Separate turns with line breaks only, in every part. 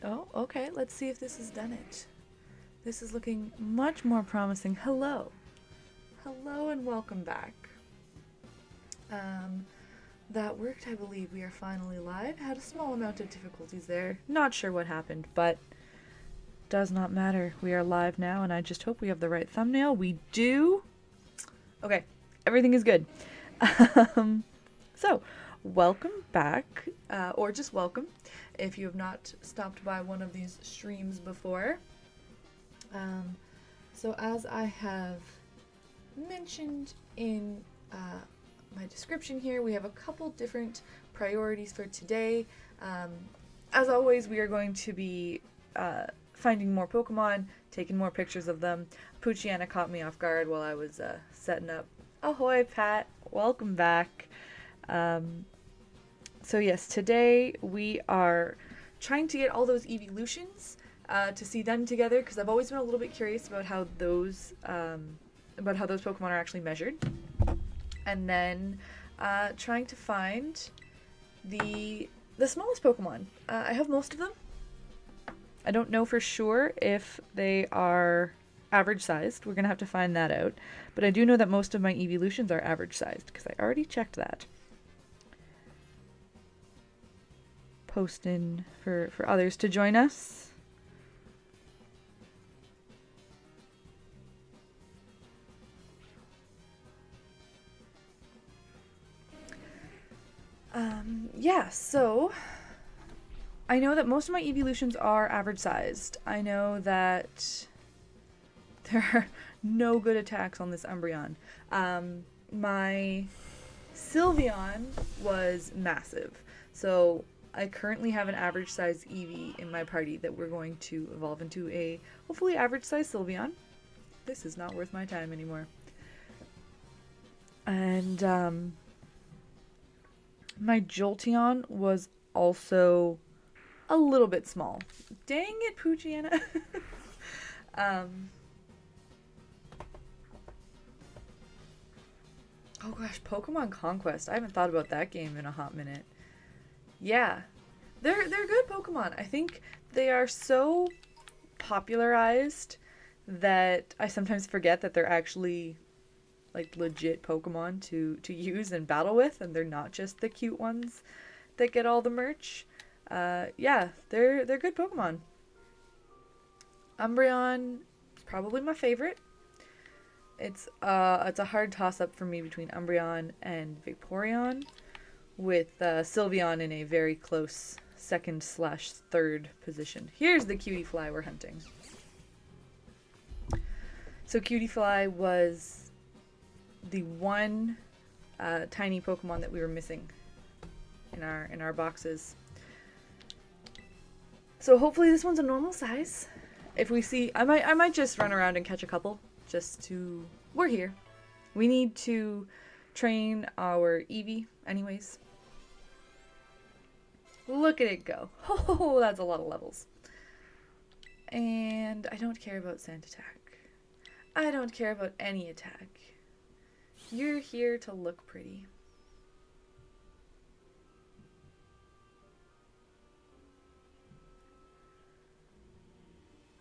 Oh, okay. Let's see if this has done it. This is looking much more promising. Hello. Hello and welcome back. Um, that worked, I believe. We are finally live. Had a small amount of difficulties there. Not sure what happened, but does not matter. We are live now, and I just hope we have the right thumbnail. We do. Okay, everything is good. So, welcome back, or just welcome if you have not stopped by one of these streams before. So as I have mentioned in my description here, we have a couple different priorities for today. As always, we are going to be finding more Pokemon, taking more pictures of them. Poochyena caught me off guard while I was setting up. Ahoy, Pat. Welcome back. So yes, today we are trying to get all those eeveelutions to see them together, because I've always been a little bit curious about how those Pokemon are actually measured, and then trying to find the smallest Pokemon. I have most of them. I don't know for sure if they are average sized. We're gonna have to find that out, but I do know that most of my eeveelutions are average sized because I already checked that. Posting for others to join us. Yeah, so I know that most of my eeveelutions are average sized. I know that there are no good attacks on this Umbreon. My Sylveon was massive, so I currently have an average sized Eevee in my party that we're going to evolve into a hopefully average sized Sylveon. This is not worth my time anymore. And my Jolteon was also a little bit small. Dang it, Poochyena. Oh gosh, Pokemon Conquest. I haven't thought about that game in a hot minute. Yeah, they're good Pokemon. I think they are so popularized that I sometimes forget that they're actually like legit Pokemon to use and battle with, and they're not just the cute ones that get all the merch. Yeah, they're good Pokemon. Umbreon is probably my favorite. It's a hard toss up for me between Umbreon and Vaporeon, with Sylveon in a very close second/third position. Here's the cutie fly we're hunting. So cutie fly was the one tiny Pokemon that we were missing in our boxes. So hopefully this one's a normal size. If we see, I might just run around and catch a couple just to. We're here. We need to train our Eevee anyways. Look at it go. Oh, that's a lot of levels. And I don't care about Scent Attack. I don't care about any attack. You're here to look pretty.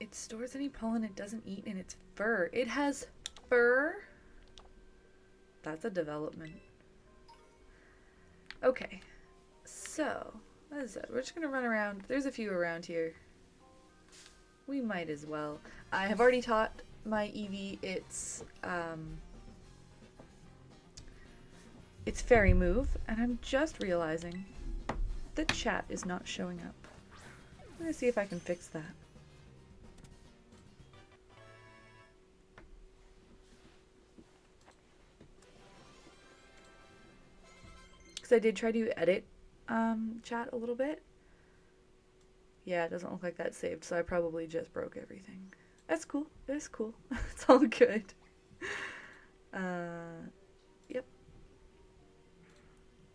It stores any pollen it doesn't eat in its fur. It has fur? That's a development. Okay. So, what is that? We're just going to run around. There's a few around here. We might as well. I have already taught my Eevee its fairy move, and I'm just realizing the chat is not showing up. I'm going to see if I can fix that. Because I did try to edit chat a little bit. Yeah, it doesn't look like that's saved, so I probably just broke everything. That's cool. It's cool. It's all good. Yep.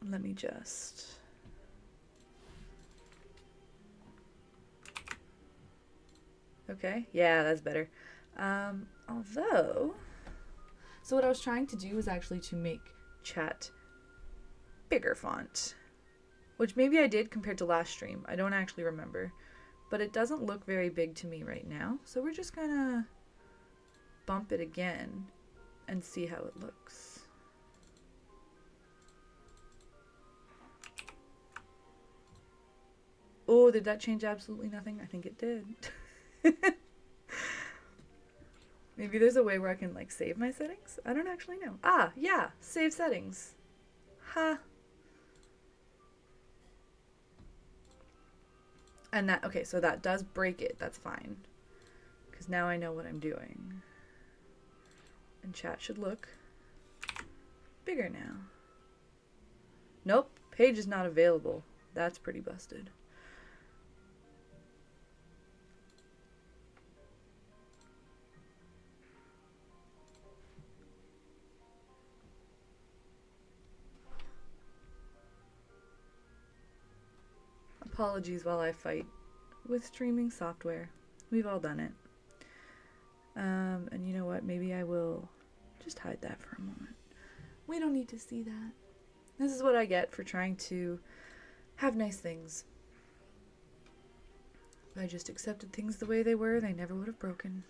Let me just. Okay. Yeah, that's better. Although, so what I was trying to do was actually to make chat bigger font, which maybe I did compared to last stream. I don't actually remember, but it doesn't look very big to me right now. So we're just gonna bump it again and see how it looks. Oh, did that change absolutely nothing? I think it did. Maybe there's a way where I can like save my settings? I don't actually know. Ah, yeah, save settings. Ha. And that, okay, so that does break it. That's fine. Because now I know what I'm doing. And chat should look bigger now. Nope, page is not available. That's pretty busted. Apologies while I fight with streaming software. We've all done it. And you know what? Maybe I will just hide that for a moment. We don't need to see that. This is what I get for trying to have nice things. If I just accepted things the way they were, they never would have broken.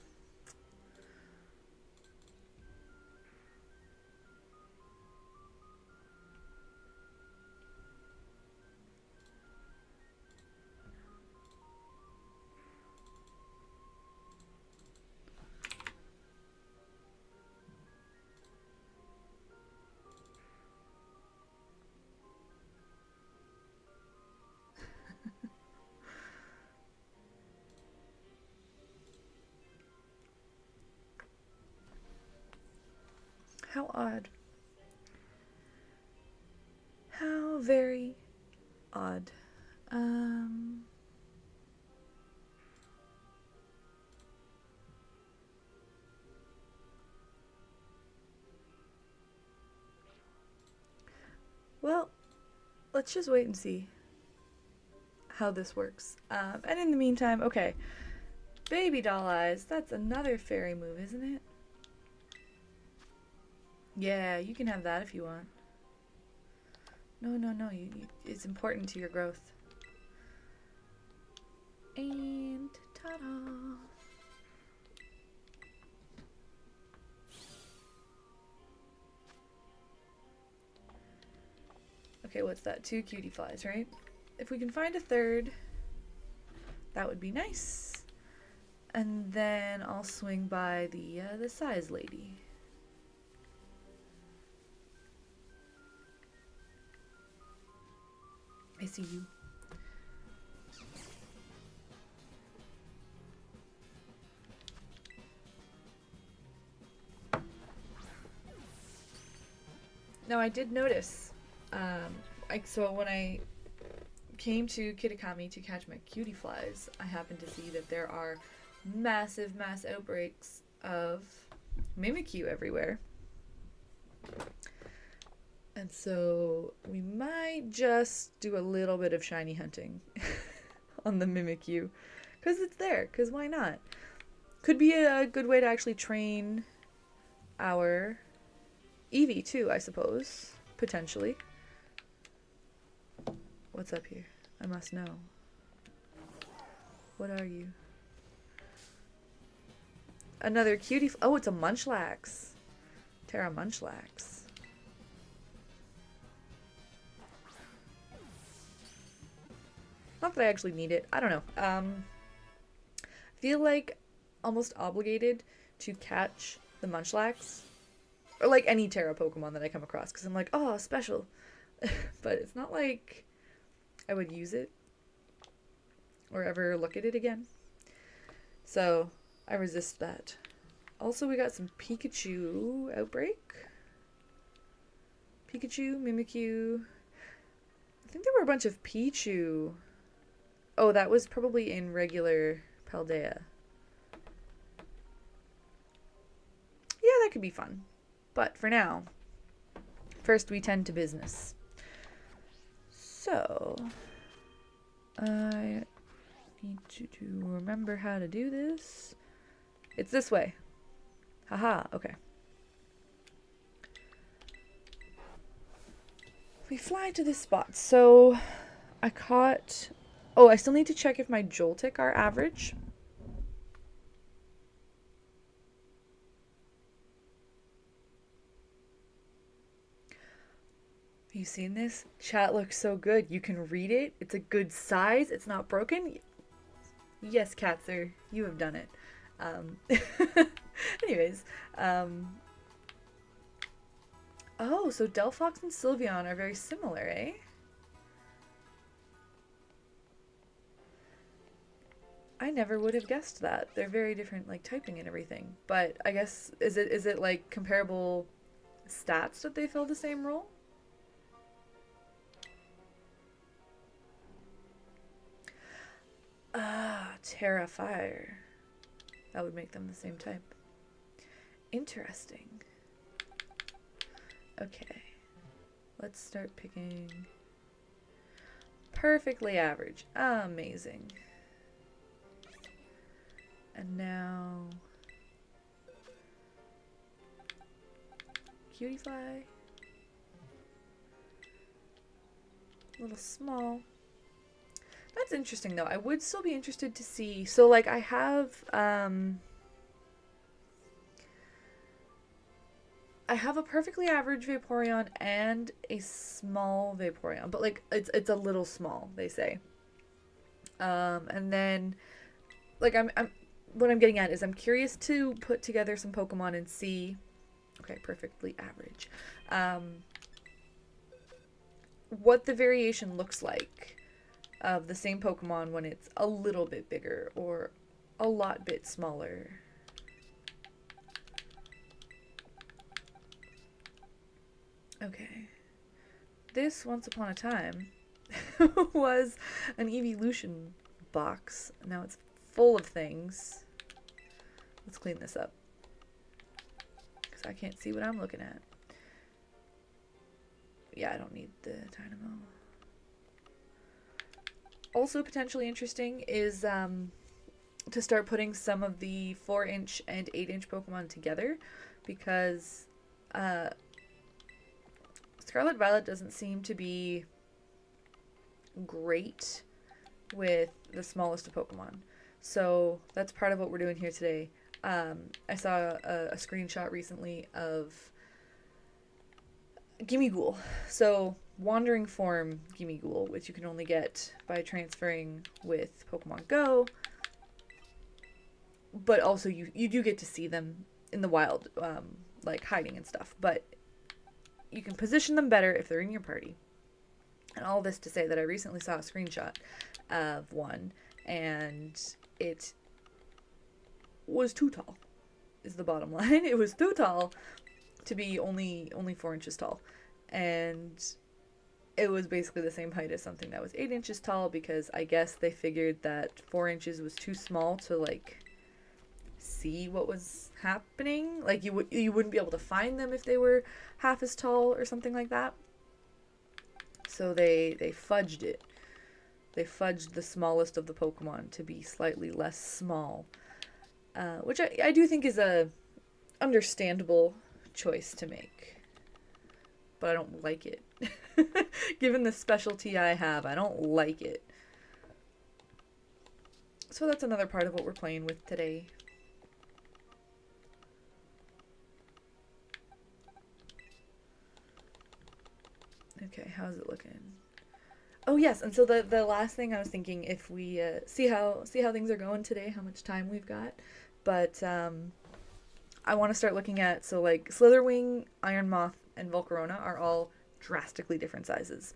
How odd. How very odd. Well, let's just wait and see how this works. And in the meantime, okay. Baby doll eyes. That's another fairy move, isn't it? Yeah, you can have that if you want. No. It's important to your growth. And ta-da! Okay, what's that? 2 cutie flies, right? If we can find a third, that would be nice. And then I'll swing by the size lady. I see you. Now I did notice, so when I came to Kitakami to catch my cutie flies, I happened to see that there are mass outbreaks of Mimikyu everywhere. And so we might just do a little bit of shiny hunting on the Mimikyu. Because it's there, because why not? Could be a good way to actually train our Eevee too, I suppose. Potentially. What's up here? I must know. What are you? Another cutie. Oh, it's a Munchlax. Terra Munchlax. Not that I actually need it. I don't know. I feel like almost obligated to catch the Munchlax. Or like any Terra Pokemon that I come across. Because I'm like, oh, special. But it's not like I would use it. Or ever look at it again. So I resist that. Also, we got some Pikachu outbreak. Pikachu, Mimikyu. I think there were a bunch of Pichu. Oh, that was probably in regular Paldea. Yeah, that could be fun. But for now, first we tend to business. So, I need to remember how to do this. It's this way. Haha, okay. We fly to this spot. So, I caught Oh, I still need to check if my Joltik are average. You seen this? Chat looks so good. You can read it. It's a good size. It's not broken. Yes, Katzer, you have done it. Um, anyways, oh, so Delphox and Sylveon are very similar, eh? I never would have guessed that. They're very different, like typing and everything. But I guess is it like comparable stats that they fill the same role? Ah, Terra Fire. That would make them the same type. Interesting. Okay. Let's start picking. Perfectly average. Amazing. And now Cutie Fly. A little small. That's interesting though. I would still be interested to see. So like I have a perfectly average Vaporeon and a small Vaporeon, but like it's a little small, they say. And then like I'm what I'm getting at is I'm curious to put together some Pokemon and see. Okay, perfectly average. What the variation looks like of the same Pokemon when it's a little bit bigger or a lot bit smaller. Okay. This, once upon a time, was an eeveelution box. Now it's full of things. Let's clean this up, because I can't see what I'm looking at. Yeah, I don't need the dynamo. Also potentially interesting is to start putting some of the 4-inch and 8-inch Pokemon together, because Scarlet Violet doesn't seem to be great with the smallest of Pokemon. So that's part of what we're doing here today. I saw a screenshot recently of Gimmighoul. So wandering form Gimmighoul, which you can only get by transferring with Pokemon Go. But also you do get to see them in the wild, like hiding and stuff. But you can position them better if they're in your party. And all this to say that I recently saw a screenshot of one, and it was too tall, is the bottom line. It was too tall to be only 4 inches tall. And it was basically the same height as something that was 8 inches tall, because I guess they figured that 4 inches was too small to, like, see what was happening. Like, you wouldn't be able to find them if they were half as tall or something like that. So they fudged it. They fudged the smallest of the Pokemon to be slightly less small, which I do think is a understandable choice to make. But I don't like it. Given the specialty I have, I don't like it. So that's another part of what we're playing with today. Okay, how's it looking? Oh yes, and so the last thing I was thinking, if we see how things are going today, how much time we've got, but I want to start looking at, so like Slitherwing, Iron Moth, and Volcarona are all drastically different sizes,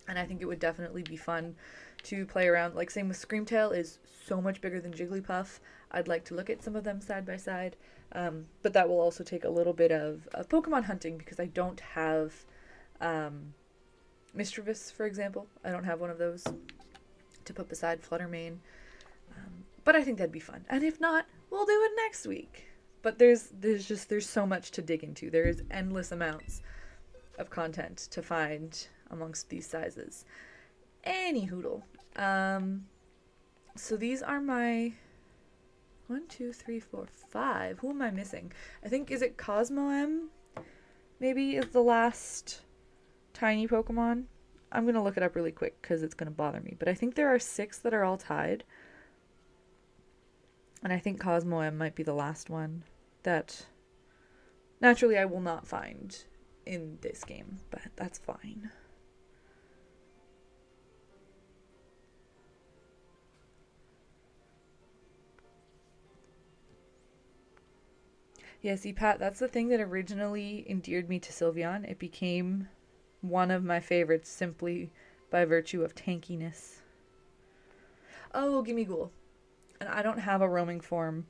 and I think it would definitely be fun to play around. Like same with Screamtail is so much bigger than Jigglypuff. I'd like to look at some of them side by side, but that will also take a little bit of Pokemon hunting, because I don't have Mischievous, for example. I don't have one of those to put beside Fluttermane. But I think that'd be fun. And if not, we'll do it next week. But there's so much to dig into. There is endless amounts of content to find amongst these sizes. Any hoodle. So these are my 1, 2, 3, 4, 5. Who am I missing? I think, is it Cosmo M? Maybe is the last tiny Pokemon. I'm gonna look it up really quick because it's gonna bother me. But I think there are 6 that are all tied. And I think Cosmo M might be the last one that naturally I will not find in this game, but that's fine. Yeah, see, Pat, that's the thing that originally endeared me to Sylveon. It became one of my favorites simply by virtue of tankiness. Oh, Gimmighoul. And I don't have a roaming form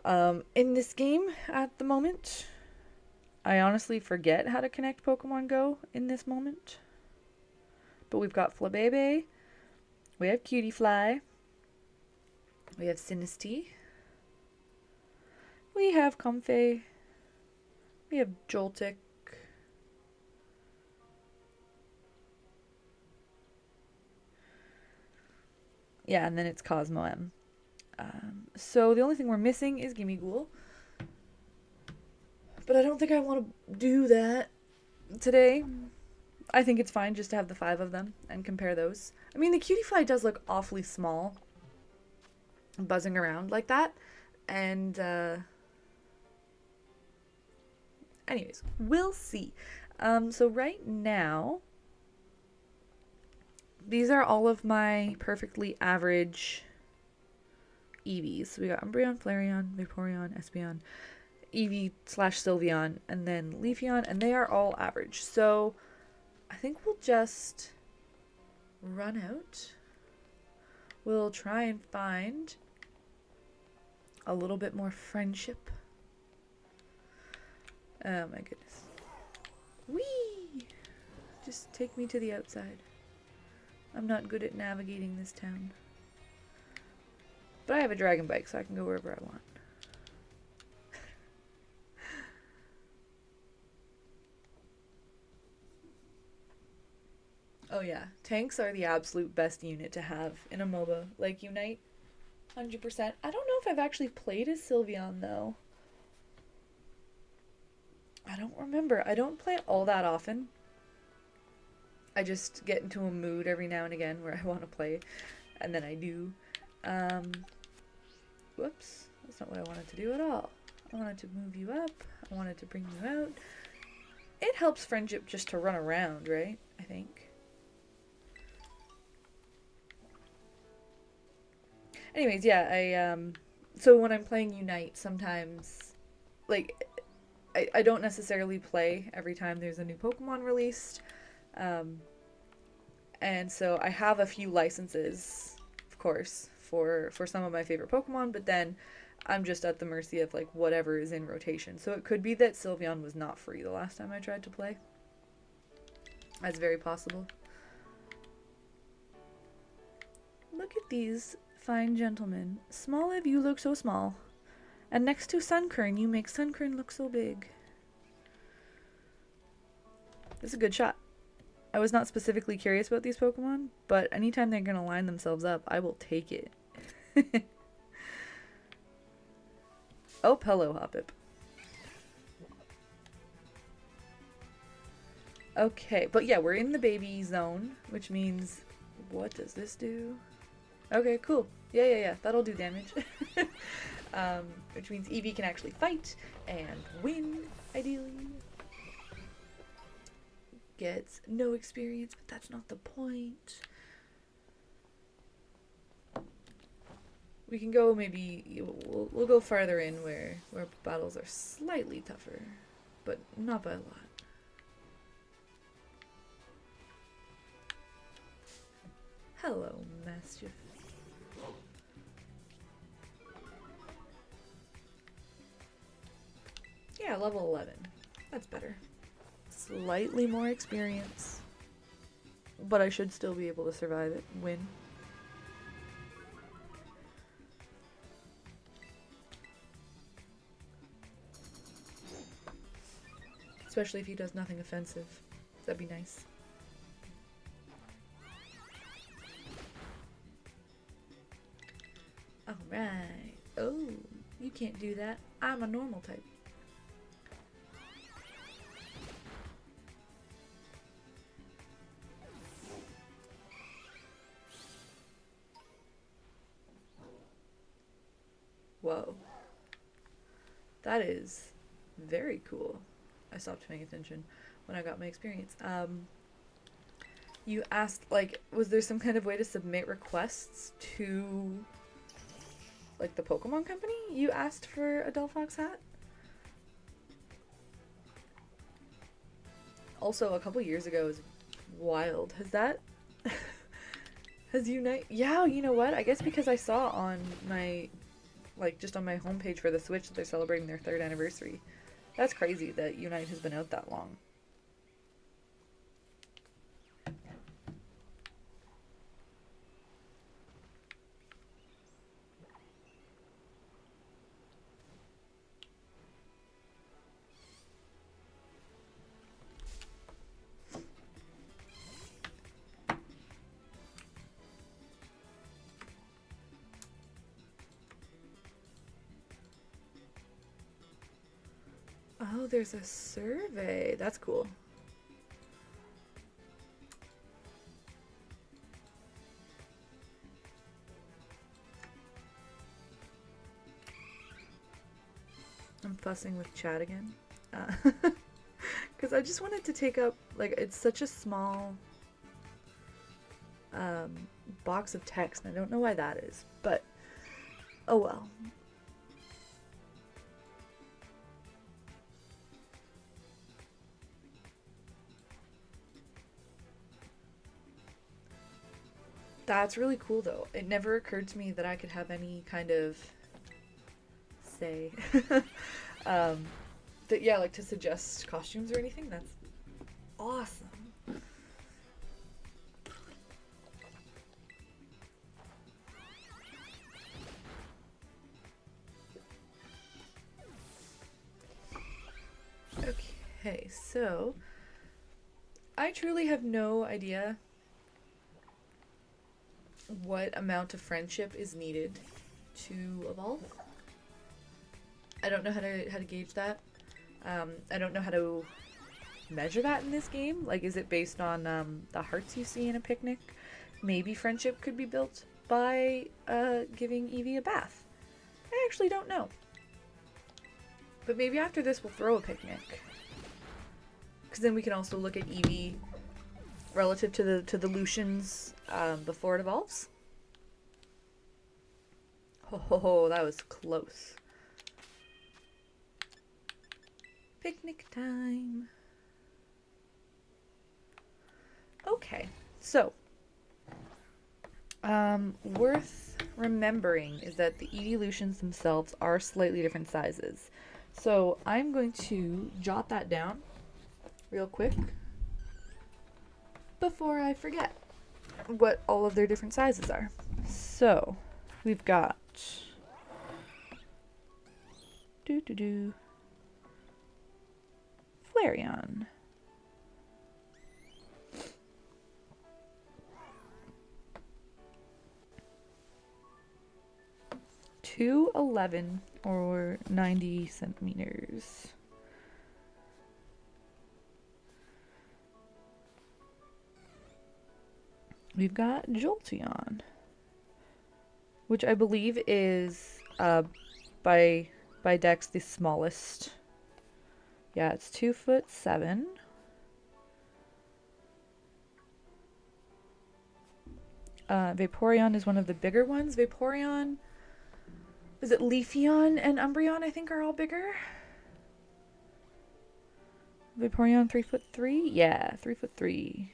in this game at the moment. I honestly forget how to connect Pokemon Go in this moment. But we've got Flabebe, we have Cutiefly, we have Sinistea, we have Comfey, we have Joltik, yeah, and then it's Cosmo M. So the only thing we're missing is Gimmighoul. But I don't think I want to do that today. I think it's fine just to have the 5 of them and compare those. I mean, the Cutiefly does look awfully small, buzzing around like that. And, anyways, we'll see. So right now, these are all of my perfectly average Eevees. So we got Umbreon, Flareon, Vaporeon, Espeon, Eevee/Sylveon, and then Leafeon, and they are all average. So I think we'll just run out. We'll try and find a little bit more friendship. Oh my goodness. Whee! Just take me to the outside. I'm not good at navigating this town. But I have a dragon bike, so I can go wherever I want. Oh yeah, tanks are the absolute best unit to have in a MOBA. Like Unite, 100%. I don't know if I've actually played as Sylveon though. I don't remember. I don't play it all that often. I just get into a mood every now and again where I want to play, and then I do. Whoops, that's not what I wanted to do at all. I wanted to move you up. I wanted to bring you out. It helps friendship just to run around, right? I think. Anyways, yeah, so when I'm playing Unite, sometimes, like, I don't necessarily play every time there's a new Pokemon released, and so I have a few licenses, of course, for some of my favorite Pokemon, but then I'm just at the mercy of, like, whatever is in rotation. So it could be that Sylveon was not free the last time I tried to play. That's very possible. Look at these fine gentlemen. Smoliv, you look so small. And next to Sunkern, you make Sunkern look so big. This is a good shot. I was not specifically curious about these Pokemon, but anytime they're going to line themselves up, I will take it. Oh, hello, Hoppip. Okay, but yeah, we're in the baby zone, which means... What does this do? Okay, cool. Yeah, that'll do damage. Which means Eevee can actually fight and win, ideally. Gets no experience, but that's not the point. We can go maybe, we'll go farther in where battles are slightly tougher, but not by a lot. Hello, Mischief. Yeah, level 11. That's better. Slightly more experience. But I should still be able to survive it. Win. Especially if he does nothing offensive. That'd be nice. Alright. Oh, you can't do that. I'm a normal type. Whoa. That is very cool. I stopped paying attention when I got my experience. You asked, like, was there some kind of way to submit requests to, like, the Pokemon Company? You asked for a Delphox hat? Also, a couple years ago is wild. Has that... has Unite... Yeah, you know what? I guess because I saw on my... like, just on my homepage for the Switch that they're celebrating their 3rd anniversary. That's crazy that Unite has been out that long. Oh, there's a survey. That's cool. I'm fussing with chat again. Because I just wanted to take up, like, it's such a small box of text, and I don't know why that is, but oh well. That's really cool, though. It never occurred to me that I could have any kind of say. That, yeah, like to suggest costumes or anything. That's awesome. Okay, so I truly have no idea what amount of friendship is needed to evolve. I don't know how to gauge that. I don't know how to measure that in this game. Like, is it based on the hearts you see in a picnic? Maybe friendship could be built by giving Eevee a bath. I actually don't know. But maybe after this we'll throw a picnic. Because then we can also look at Eevee relative to the Lutions before it evolves. Oh, that was close. Picnic time. Okay, so worth remembering is that the eeveelutions themselves are slightly different sizes. So I'm going to jot that down real quick before I forget what all of their different sizes are. So we've got Flareon, $211 or 90 centimeters. We've got Jolteon, which I believe is by Dex the smallest. Yeah, it's 2'7". Vaporeon is one of the bigger ones. Vaporeon, is it Leafeon and Umbreon, I think, are all bigger? Vaporeon 3'3"? Yeah, 3'3".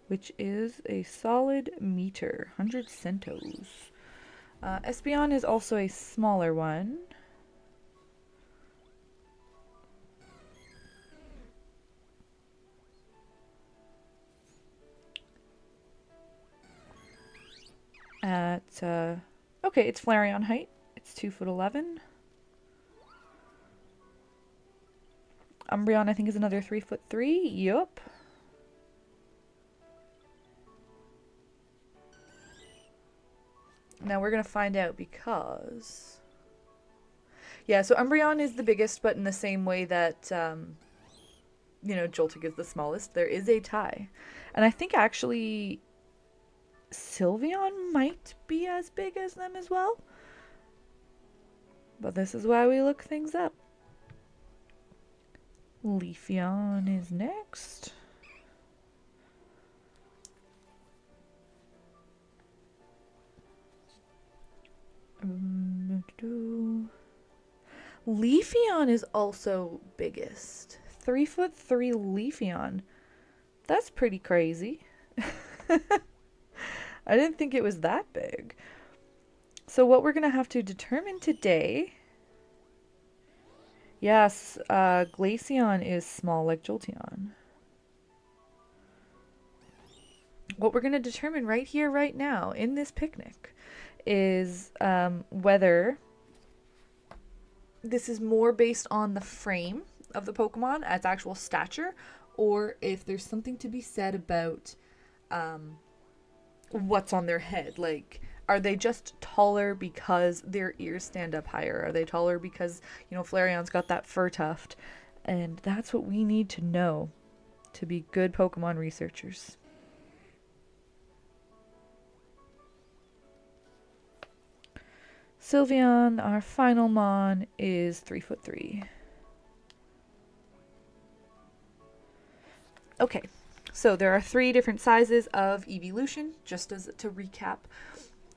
Which is a solid meter, 100 centos. Espeon is also a smaller one. Okay, it's Flareon height. It's 2'11". Umbreon, I think, is another 3'3". Yup. Now we're gonna find out because... yeah, so Umbreon is the biggest, but in the same way that, Joltik is the smallest, there is a tie. And I think actually Sylveon might be as big as them as well. But this is why we look things up. Leafeon is next. Leafeon is also biggest. 3'3" Leafeon. That's pretty crazy. I didn't think it was that big. So what we're going to have to determine today... Yes, Glaceon is small like Jolteon. What we're going to determine right here, right now, in this picnic, is whether this is more based on the frame of the Pokemon, its actual stature, or if there's something to be said about what's on their head. Like, are they just taller because their ears stand up higher? Are they taller because, you know, Flareon's got that fur tuft? And that's what we need to know to be good Pokemon researchers. Sylveon, our final Mon, is 3'3". Okay, so there are 3 different sizes of eeveelution, just as to recap.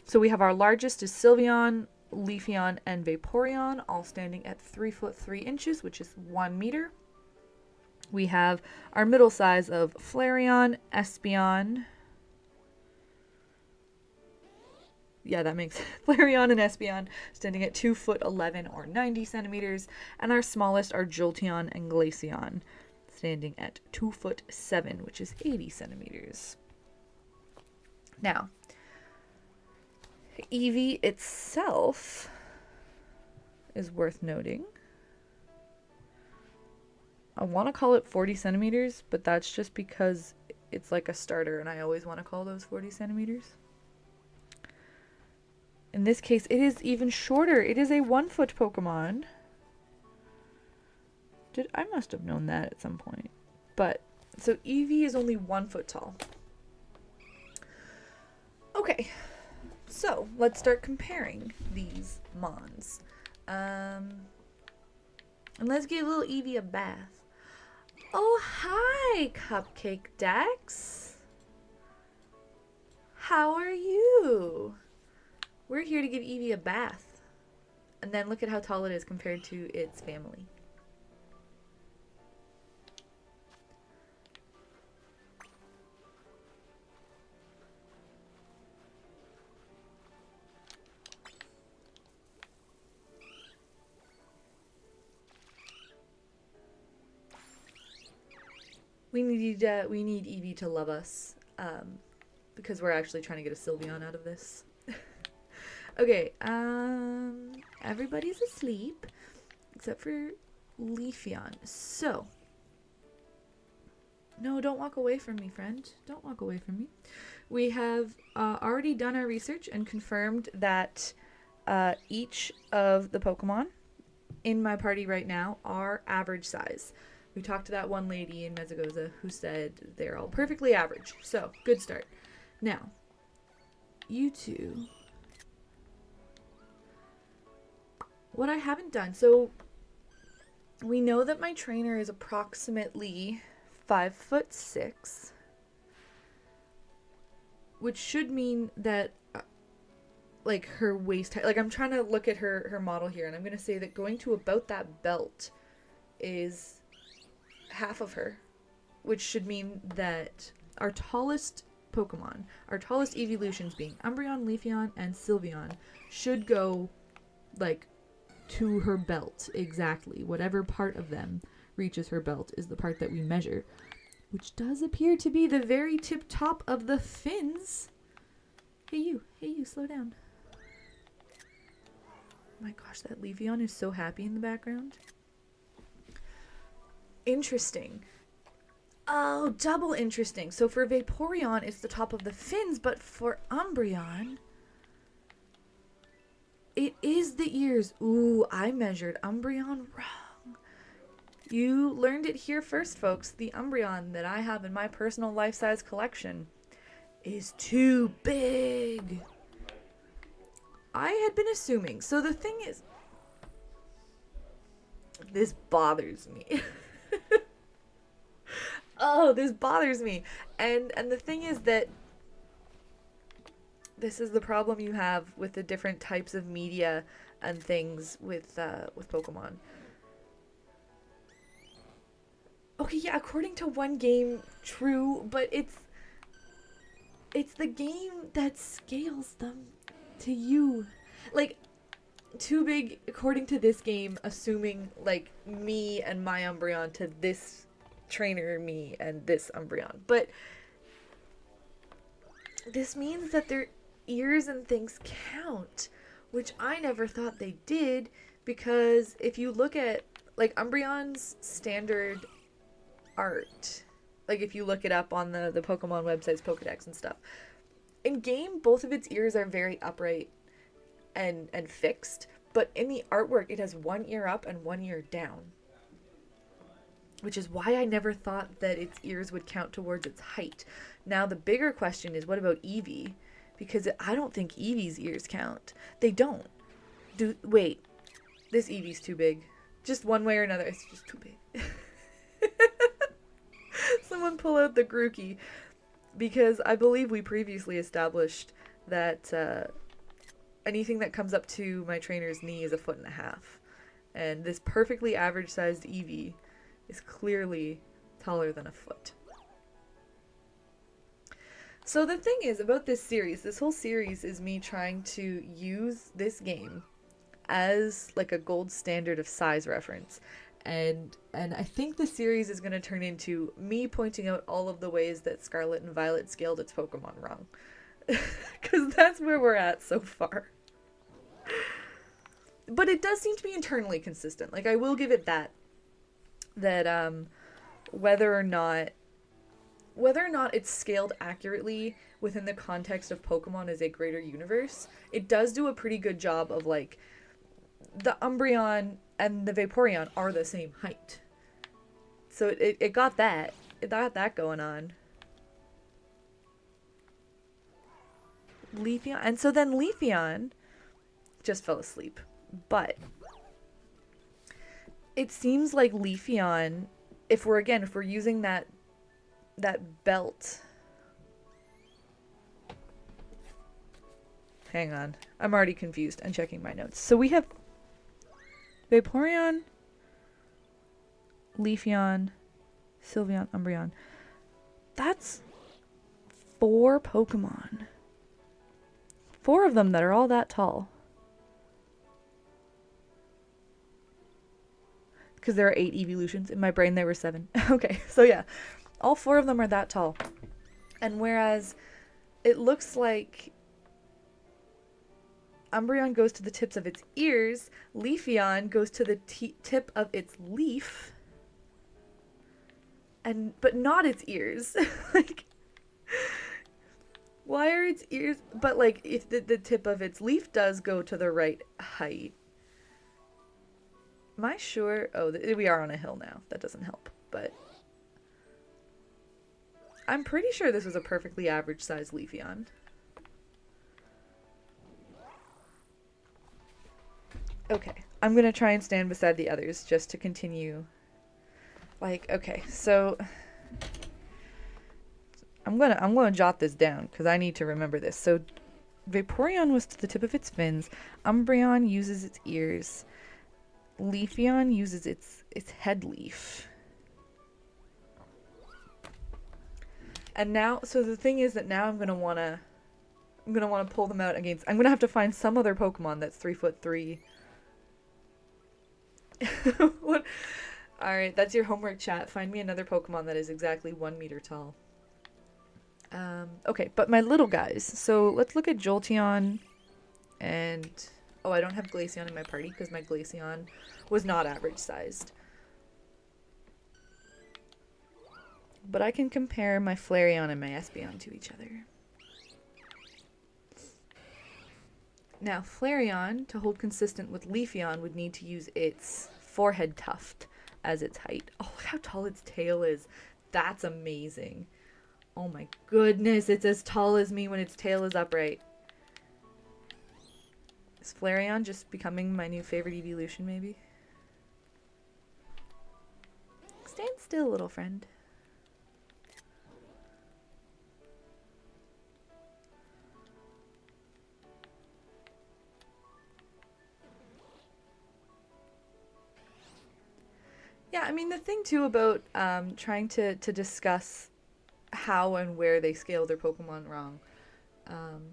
So we have our largest is Sylveon, Leafeon, and Vaporeon, all standing at 3'3", which is 1 meter. We have our middle size of Flareon, Espeon. Yeah, that makes Flareon and Espeon standing at 2'11" or 90 centimeters. And our smallest are Jolteon and Glaceon, standing at 2'7", which is 80 centimeters. Now, Eevee itself is worth noting. I want to call it 40 centimeters, but that's just because it's like a starter, and I always want to call those 40 centimeters. In this case, it is even shorter. It is a 1-foot Pokemon. I must have known that at some point. But, so Eevee is only 1 foot tall. Okay. So, let's start comparing these Mons. And let's give little Eevee a bath. Oh, hi, Cupcake Dex. How are you? We're here to give Eevee a bath. And then look at how tall it is compared to its family. We need Eevee to love us, because we're actually trying to get a Sylveon out of this. Okay, everybody's asleep, except for Leafeon. So, no, don't walk away from me, friend. Don't walk away from me. We have already done our research and confirmed that each of the Pokemon in my party right now are average size. We talked to that one lady in Mesagoza who said they're all perfectly average. So, good start. Now, you two. What I haven't done, so we know that my trainer is approximately 5'6", which should mean that like her waist height, like I'm trying to look at her model here, and I'm going to say that going to about that belt is half of her, which should mean that our tallest Pokemon, our tallest eeveelutions being Umbreon, Leafeon, and Sylveon, should go like to her belt exactly. Whatever part of them reaches her belt is the part that we measure, which does appear to be the very tip top of the fins. Hey you, slow down. My gosh, that Leafeon is so happy in the background. Interesting. Oh, double interesting. So for Vaporeon, it's the top of the fins, but for Umbreon, it is the ears. Ooh, I measured Umbreon wrong. You learned it here first, folks. The Umbreon that I have in my personal life-size collection is too big. I had been assuming. So the thing is, this bothers me. Oh, this bothers me. And the thing is that this is the problem you have with the different types of media and things with Pokemon. Okay, yeah, according to one game, true, but it's the game that scales them to you. Like, too big according to this game, assuming like me and my Umbreon to this trainer me and this Umbreon. But this means that their ears and things count, which I never thought they did, because if you look at like Umbreon's standard art, like if you look it up on the Pokemon websites, Pokedex and stuff, in game both of its ears are very upright and fixed, but in the artwork it has one ear up and one ear down, which is why I never thought that its ears would count towards its height. Now the bigger question is, what about Eevee? Because I don't think Eevee's ears count. They don't. Wait, this Eevee's too big. Just one way or another, it's just too big. Someone pull out the Grookey, because I believe we previously established that anything that comes up to my trainer's knee is 1.5 feet. And this perfectly average sized Eevee is clearly taller than 1 foot. So the thing is about this series, this whole series is me trying to use this game as like a gold standard of size reference. And I think the series is going to turn into me pointing out all of the ways that Scarlet and Violet scaled its Pokemon wrong. Because that's where we're at so far. But it does seem to be internally consistent. Like, I will give it that whether or not it's scaled accurately within the context of Pokemon as a greater universe, it does do a pretty good job of, like, the Umbreon and the Vaporeon are the same height. So it got that. It got that going on. Leafeon. And so then Leafeon just fell asleep. But it seems like Leafeon, if we're using that belt. Hang on. I'm already confused and checking my notes. So we have Vaporeon, Leafeon, Sylveon, Umbreon. That's 4 Pokemon. 4 of them that are all that tall. Because there are 8 eeveelutions. In my brain there were 7. Okay, so yeah. All 4 of them are that tall. And whereas it looks like Umbreon goes to the tips of its ears, Leafeon goes to the tip of its leaf, but not its ears. Like, why are its ears? But like, if the tip of its leaf does go to the right height, am I sure? Oh, we are on a hill now. That doesn't help, but I'm pretty sure this was a perfectly average sized Leafeon. Okay, I'm gonna try and stand beside the others just to continue. Like, okay, so I'm gonna jot this down because I need to remember this. So Vaporeon was to the tip of its fins. Umbreon uses its ears. Leafeon uses its head leaf. And now, so the thing is that now I'm gonna wanna pull them out against. I'm gonna have to find some other Pokemon that's 3'3". What? Alright, that's your homework, chat. Find me another Pokemon that is exactly 1 meter tall. Okay, but my little guys. So let's look at Jolteon and... Oh, I don't have Glaceon in my party because my Glaceon was not average sized. But I can compare my Flareon and my Espeon to each other. Now, Flareon, to hold consistent with Leafeon, would need to use its forehead tuft as its height. Oh, look how tall its tail is. That's amazing. Oh my goodness, it's as tall as me when its tail is upright. Is Flareon just becoming my new favorite evolution, maybe? Stand still, little friend. Yeah, I mean, the thing too about trying to discuss how and where they scale their Pokemon wrong, um,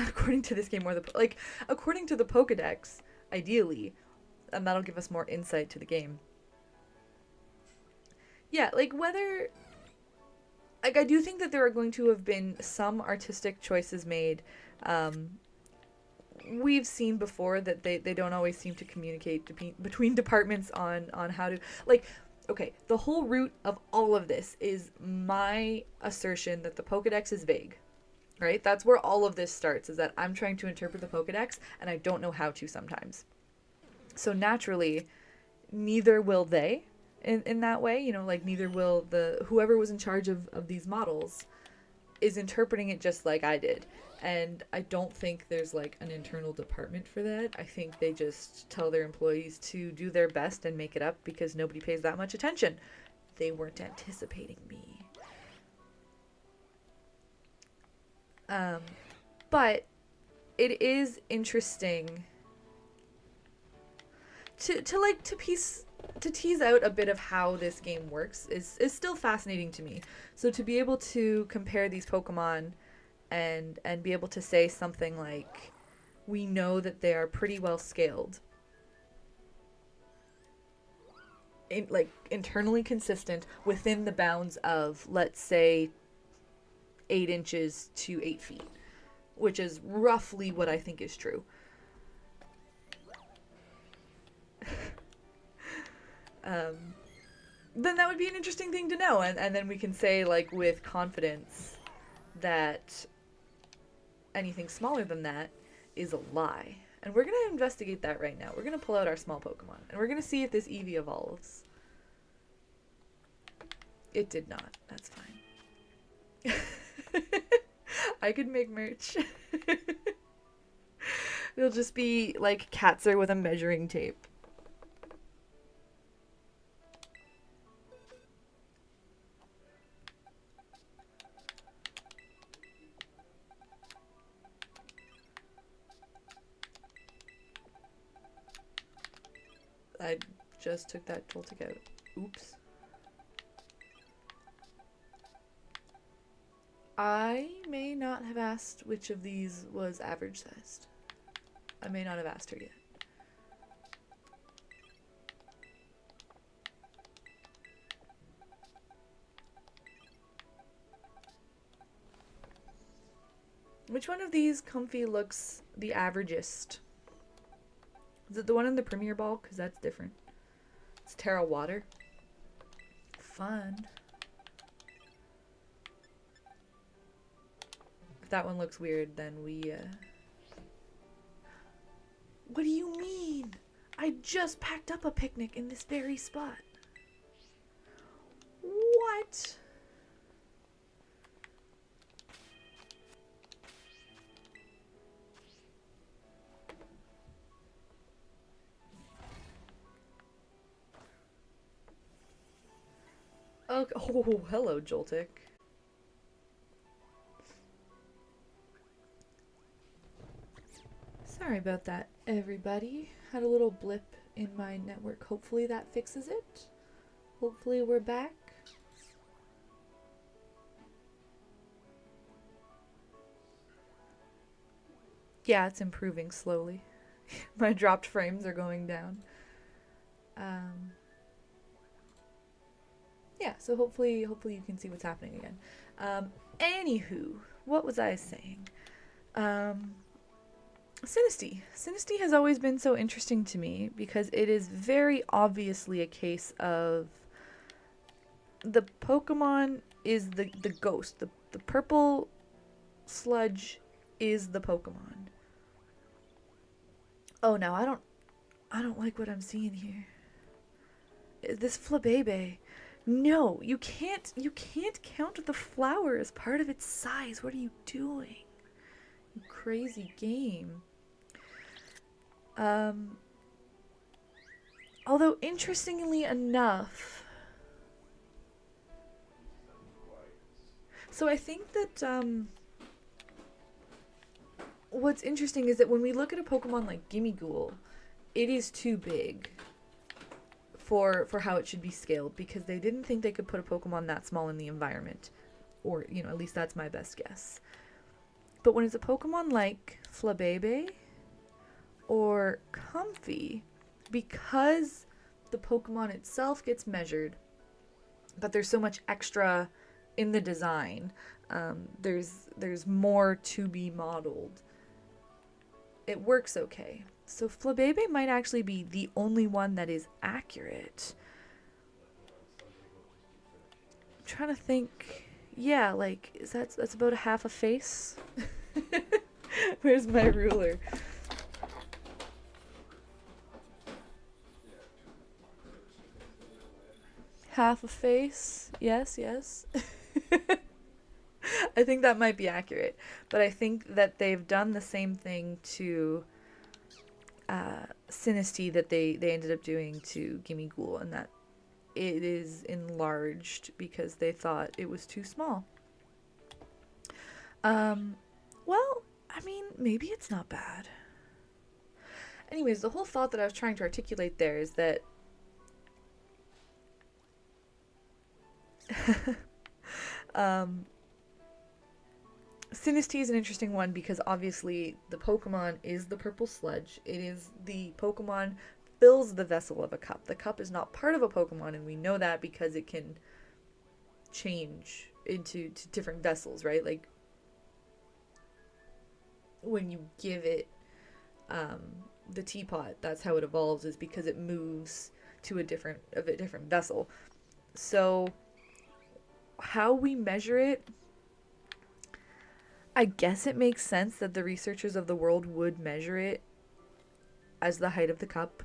according to this game, or according to the Pokedex, ideally, and that'll give us more insight to the game. Yeah, I do think that there are going to have been some artistic choices made. Um, we've seen before that they don't always seem to communicate between departments on how to, like, okay, the whole root of all of this is my assertion that the Pokedex is vague, right? That's where all of this starts, is that I'm trying to interpret the Pokedex and I don't know how to sometimes. So naturally, neither will they in that way, like neither will whoever was in charge of these models is interpreting it just like I did. And I don't think there's like an internal department for that. I think they just tell their employees to do their best and make it up because nobody pays that much attention. They weren't anticipating me. But it is interesting to tease out a bit of how this game works is still fascinating to me. So to be able to compare these Pokemon and be able to say something like, we know that they are pretty well scaled, internally consistent within the bounds of, let's say, 8 inches to 8 feet, which is roughly what I think is true. Then that would be an interesting thing to know, and then we can say, like, with confidence that anything smaller than that is a lie. And we're going to investigate that right now. We're going to pull out our small Pokemon, and we're going to see if this Eevee evolves. It did not. That's fine. I could make merch. It'll just be like Katzer with a measuring tape. I just took that Joltik out. Oops. I may not have asked which of these was average sized. I may not have asked her yet. Which one of these Comfy looks the averagest? Is it the one in the Premier Ball? Because that's different. It's Terra Water. Fun. If that one looks weird, then we, What do you mean? I just packed up a picnic in this very spot. What? Okay. Oh, hello, Joltik. Sorry about that, everybody. Had a little blip in my network. Hopefully that fixes it. Hopefully we're back. Yeah, it's improving slowly. My dropped frames are going down. Yeah, so hopefully you can see what's happening again. Anywho, what was I saying? Sinistea. Sinistea has always been so interesting to me because it is very obviously a case of the Pokemon is the ghost. The purple sludge is the Pokemon. Oh, now I don't like what I'm seeing here. This Flabebe. No, you can't count the flower as part of its size. What are you doing? You crazy game. Um Although interestingly enough, so I think that what's interesting is that when we look at a Pokemon like Gimmighoul, it is too big for how it should be scaled because they didn't think they could put a Pokemon that small in the environment. Or, at least that's my best guess. But when it's a Pokemon like Flabebe or Comfy, because the Pokemon itself gets measured, but there's so much extra in the design, there's more to be modeled. It works okay. So Flabebe might actually be the only one that is accurate. I'm trying to think. Yeah, like that's about a half a face. Where's my ruler? Half a face. Yes, yes. I think that might be accurate. But I think that they've done the same thing to Sinistea that they ended up doing to Gimmighoul, and that it is enlarged because they thought it was too small. Um, well, I mean, maybe it's not bad. Anyways, the whole thought that I was trying to articulate there is that um, Sinistea is an interesting one because obviously the Pokemon is the purple sludge. It is the Pokemon fills the vessel of a cup. The cup is not part of a Pokemon, and we know that because it can change into different vessels, right? Like when you give it the teapot, that's how it evolves, is because it moves to a different vessel. So how we measure it, I guess it makes sense that the researchers of the world would measure it as the height of the cup,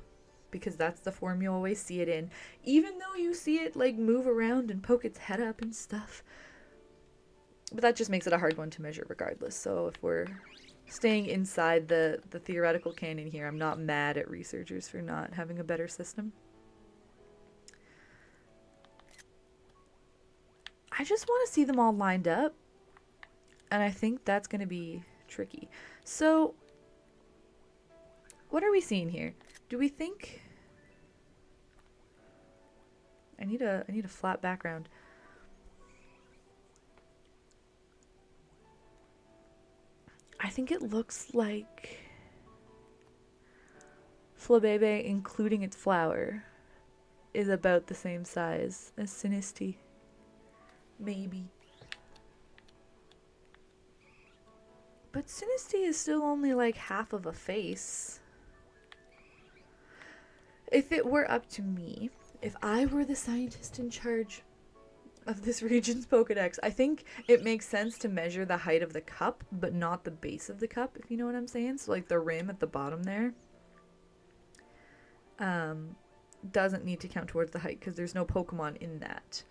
because that's the form you always see it in, even though you see it like move around and poke its head up and stuff. But that just makes it a hard one to measure regardless. So if we're staying inside the theoretical canon here, I'm not mad at researchers for not having a better system. I just want to see them all lined up, and I think that's going to be tricky. So what are we seeing here? Do we think I need a flat background. I think it looks like Flabebe, including its flower, is about the same size as Sinistea. Maybe. But Sinistea is still only like half of a face. If it were up to me, if I were the scientist in charge of this region's Pokedex, I think it makes sense to measure the height of the cup, but not the base of the cup, if you know what I'm saying. So like the rim at the bottom there doesn't need to count towards the height because there's no Pokemon in that.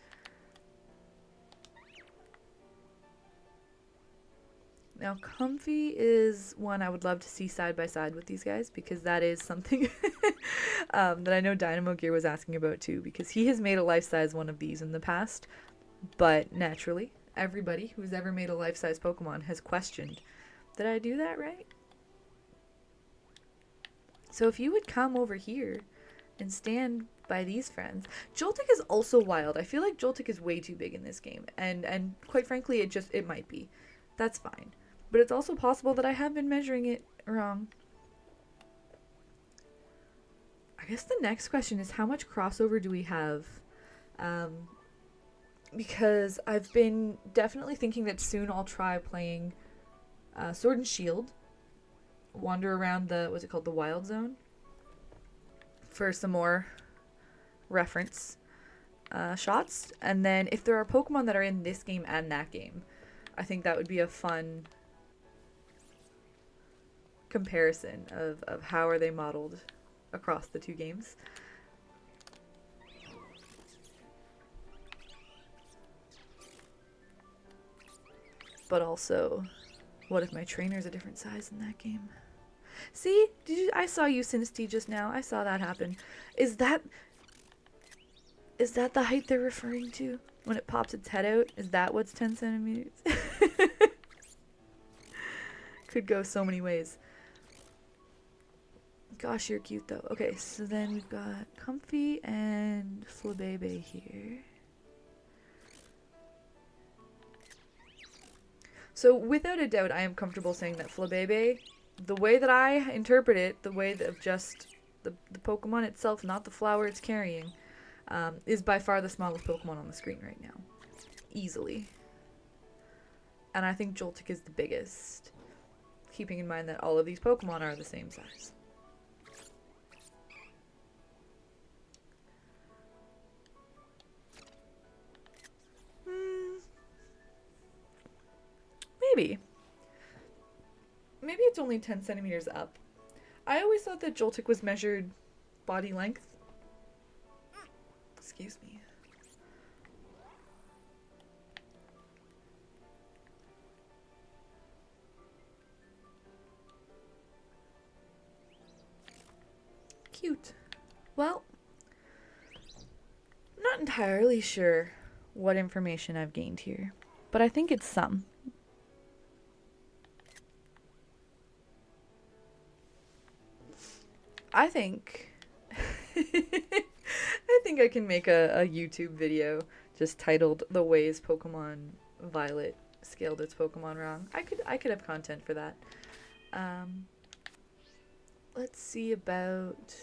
Now, Comfy is one I would love to see side by side with these guys, because that is something that I know Dynamo Gear was asking about too, because he has made a life-size one of these in the past, but naturally, everybody who's ever made a life-size Pokemon has questioned, did I do that right? So if you would come over here and stand by these friends. Joltik is also wild. I feel like Joltik is way too big in this game, and quite frankly, it might be. That's fine. But it's also possible that I have been measuring it wrong. I guess the next question is, how much crossover do we have? Because I've been definitely thinking that soon I'll try playing Sword and Shield. Wander around the, what's it called, the Wild Zone? For some more reference shots. And then if there are Pokemon that are in this game and that game, I think that would be a fun comparison of how are they modeled across the two games. But also, what if my trainer's a different size in that game? See? I saw you, Sinisty, just now. I saw that happen. Is that the height they're referring to? When it pops its head out? Is that what's 10 centimeters? Could go so many ways. Gosh, you're cute though. Okay, so then we've got Comfy and Flabebe here. So without a doubt, I am comfortable saying that Flabebe, the way that I interpret it, the way of just the Pokemon itself, not the flower it's carrying, is by far the smallest Pokemon on the screen right now. Easily. And I think Joltik is the biggest, keeping in mind that all of these Pokemon are the same size. Maybe. Maybe it's only 10 centimeters up. I always thought that Joltik was measured body length. Excuse me. Cute. Well, not entirely sure what information I've gained here, but I think it's some. I think I think I can make a YouTube video just titled "The Ways Pokemon Violet Scaled Its Pokemon Wrong." I could have content for that. Let's see about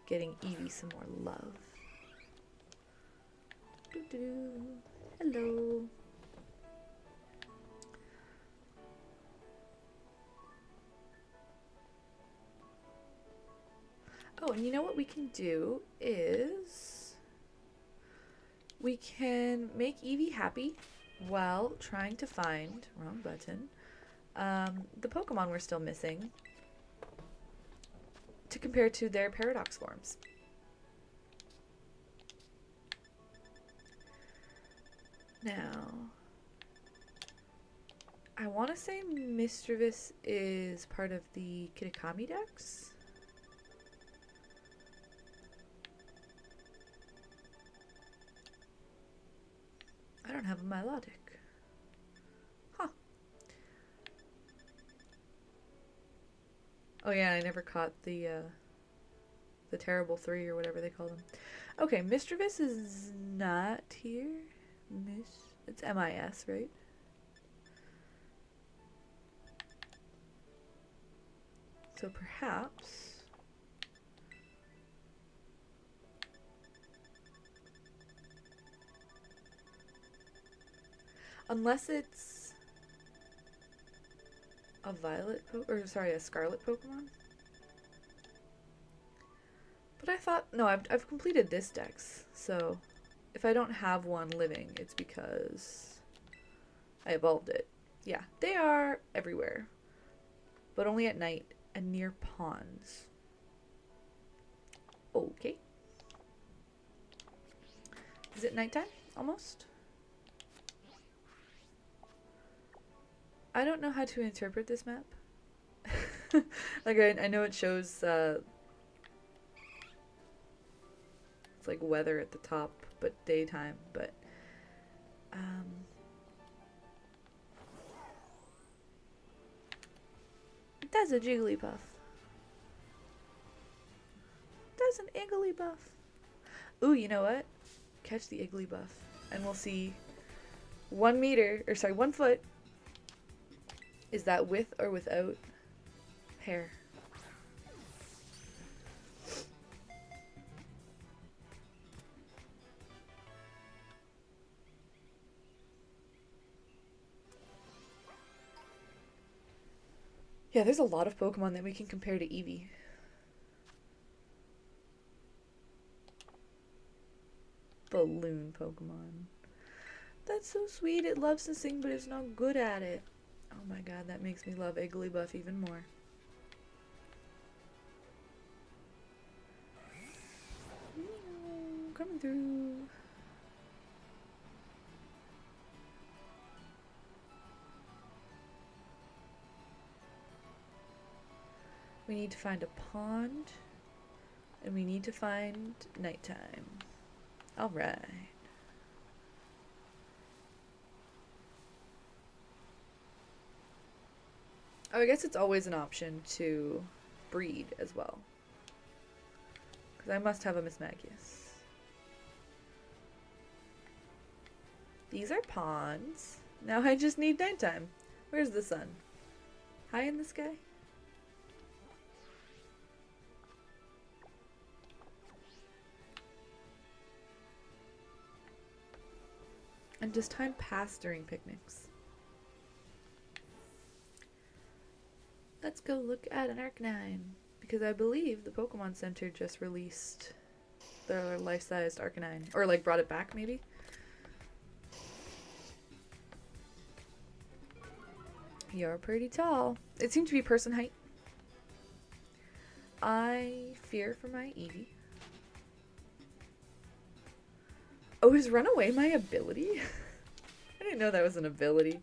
getting Eevee some more love. Doo-doo. Hello. Oh, and you know what we can do is we can make Eevee happy while trying to find, wrong button, the Pokemon we're still missing to compare to their paradox forms. Now, I want to say Mischievous is part of the Kitakami Dex. I don't have a Milotic. Huh. Oh yeah, I never caught the terrible 3 or whatever they call them. Okay, Mischievous is not here. It's MIS, right? So perhaps unless it's a a Scarlet Pokemon. But I thought, no, I've completed this dex, so if I don't have one living, it's because I evolved it. Yeah, they are everywhere, but only at night and near ponds. Okay. Is it nighttime? Almost? I don't know how to interpret this map. Like, I know it shows, it's like weather at the top, but daytime, but, that's a Jigglypuff. That's an Igglybuff. Ooh, you know what? Catch the Igglybuff, and we'll see 1 foot. Is that with or without hair? Yeah, there's a lot of Pokemon that we can compare to Eevee. Balloon Pokemon. That's so sweet. It loves to sing, but it's not good at it. Oh my god, that makes me love Igglybuff even more. Coming through. We need to find a pond. And we need to find nighttime. Alright. Oh, I guess it's always an option to breed as well. Because I must have a Miss Magius. These are ponds. Now I just need nighttime. Where's the sun? High in the sky? And does time pass during picnics? Let's go look at an Arcanine. Because I believe the Pokemon Center just released their life-sized Arcanine. Or like brought it back maybe? You're pretty tall. It seemed to be person height. I fear for my Eevee. Oh, is run away my ability? I didn't know that was an ability.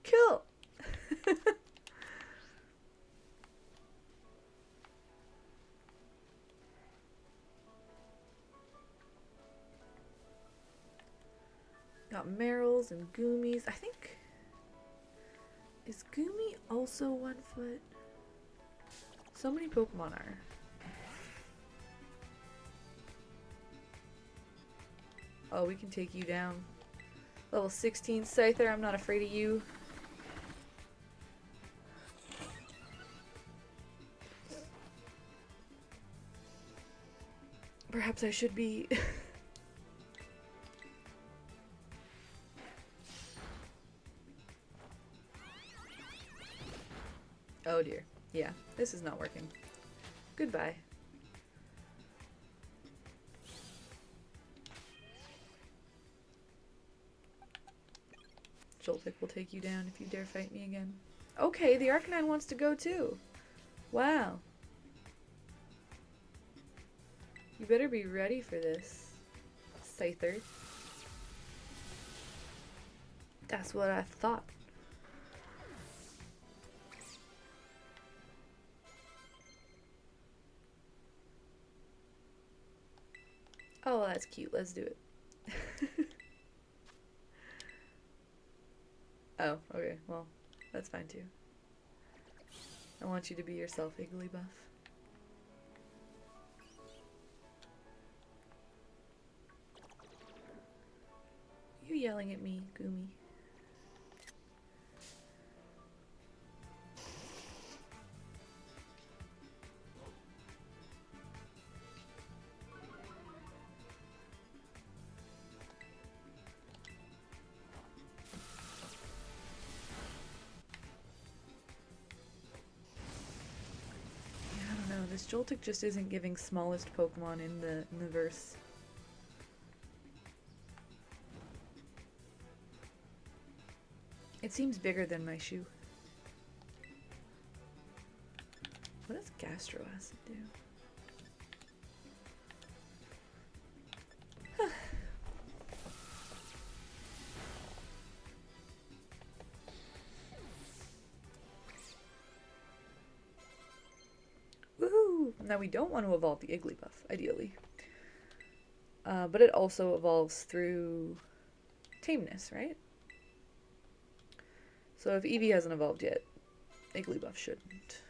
Cool. Got Merrills and Goomies. I think... Is Goomy also 1 foot? So many Pokemon are. Oh, we can take you down. Level 16 Scyther, I'm not afraid of you. Perhaps I should be... Oh dear. Yeah, this is not working. Goodbye. Joltik will take you down if you dare fight me again. Okay, the Arcanine wants to go too. Wow. You better be ready for this, Scyther. That's what I thought. Oh, well, that's cute. Let's do it. Oh, okay. Well, that's fine too. I want you to be yourself, Igglybuff. You yelling at me, Goomy. This Joltik just isn't giving smallest Pokemon in the verse. It seems bigger than my shoe. What does Gastro Acid do? Now we don't want to evolve the Igglybuff, ideally. But it also evolves through tameness, right? So if Eevee hasn't evolved yet, Igglybuff shouldn't.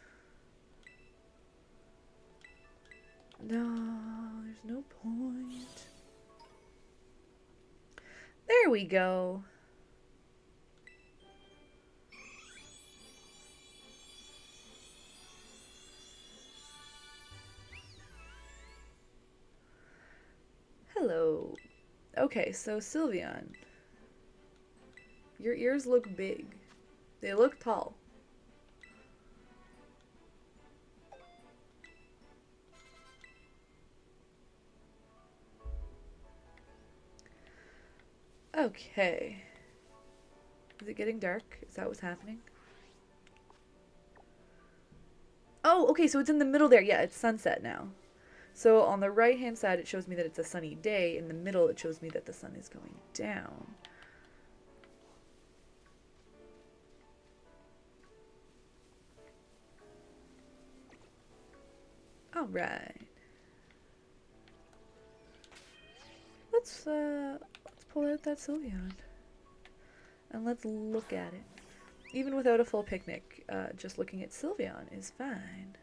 No, there's no point. There we go. Hello. Okay, so Sylveon. Your ears look big. They look tall. Okay. Is it getting dark? Is that what's happening? Oh, okay, so it's in the middle there. Yeah, it's sunset now. So on the right-hand side, it shows me that it's a sunny day. In the middle, it shows me that the sun is going down. All right. Let's pull out that Sylveon and let's look at it. Even without a full picnic, just looking at Sylveon is fine.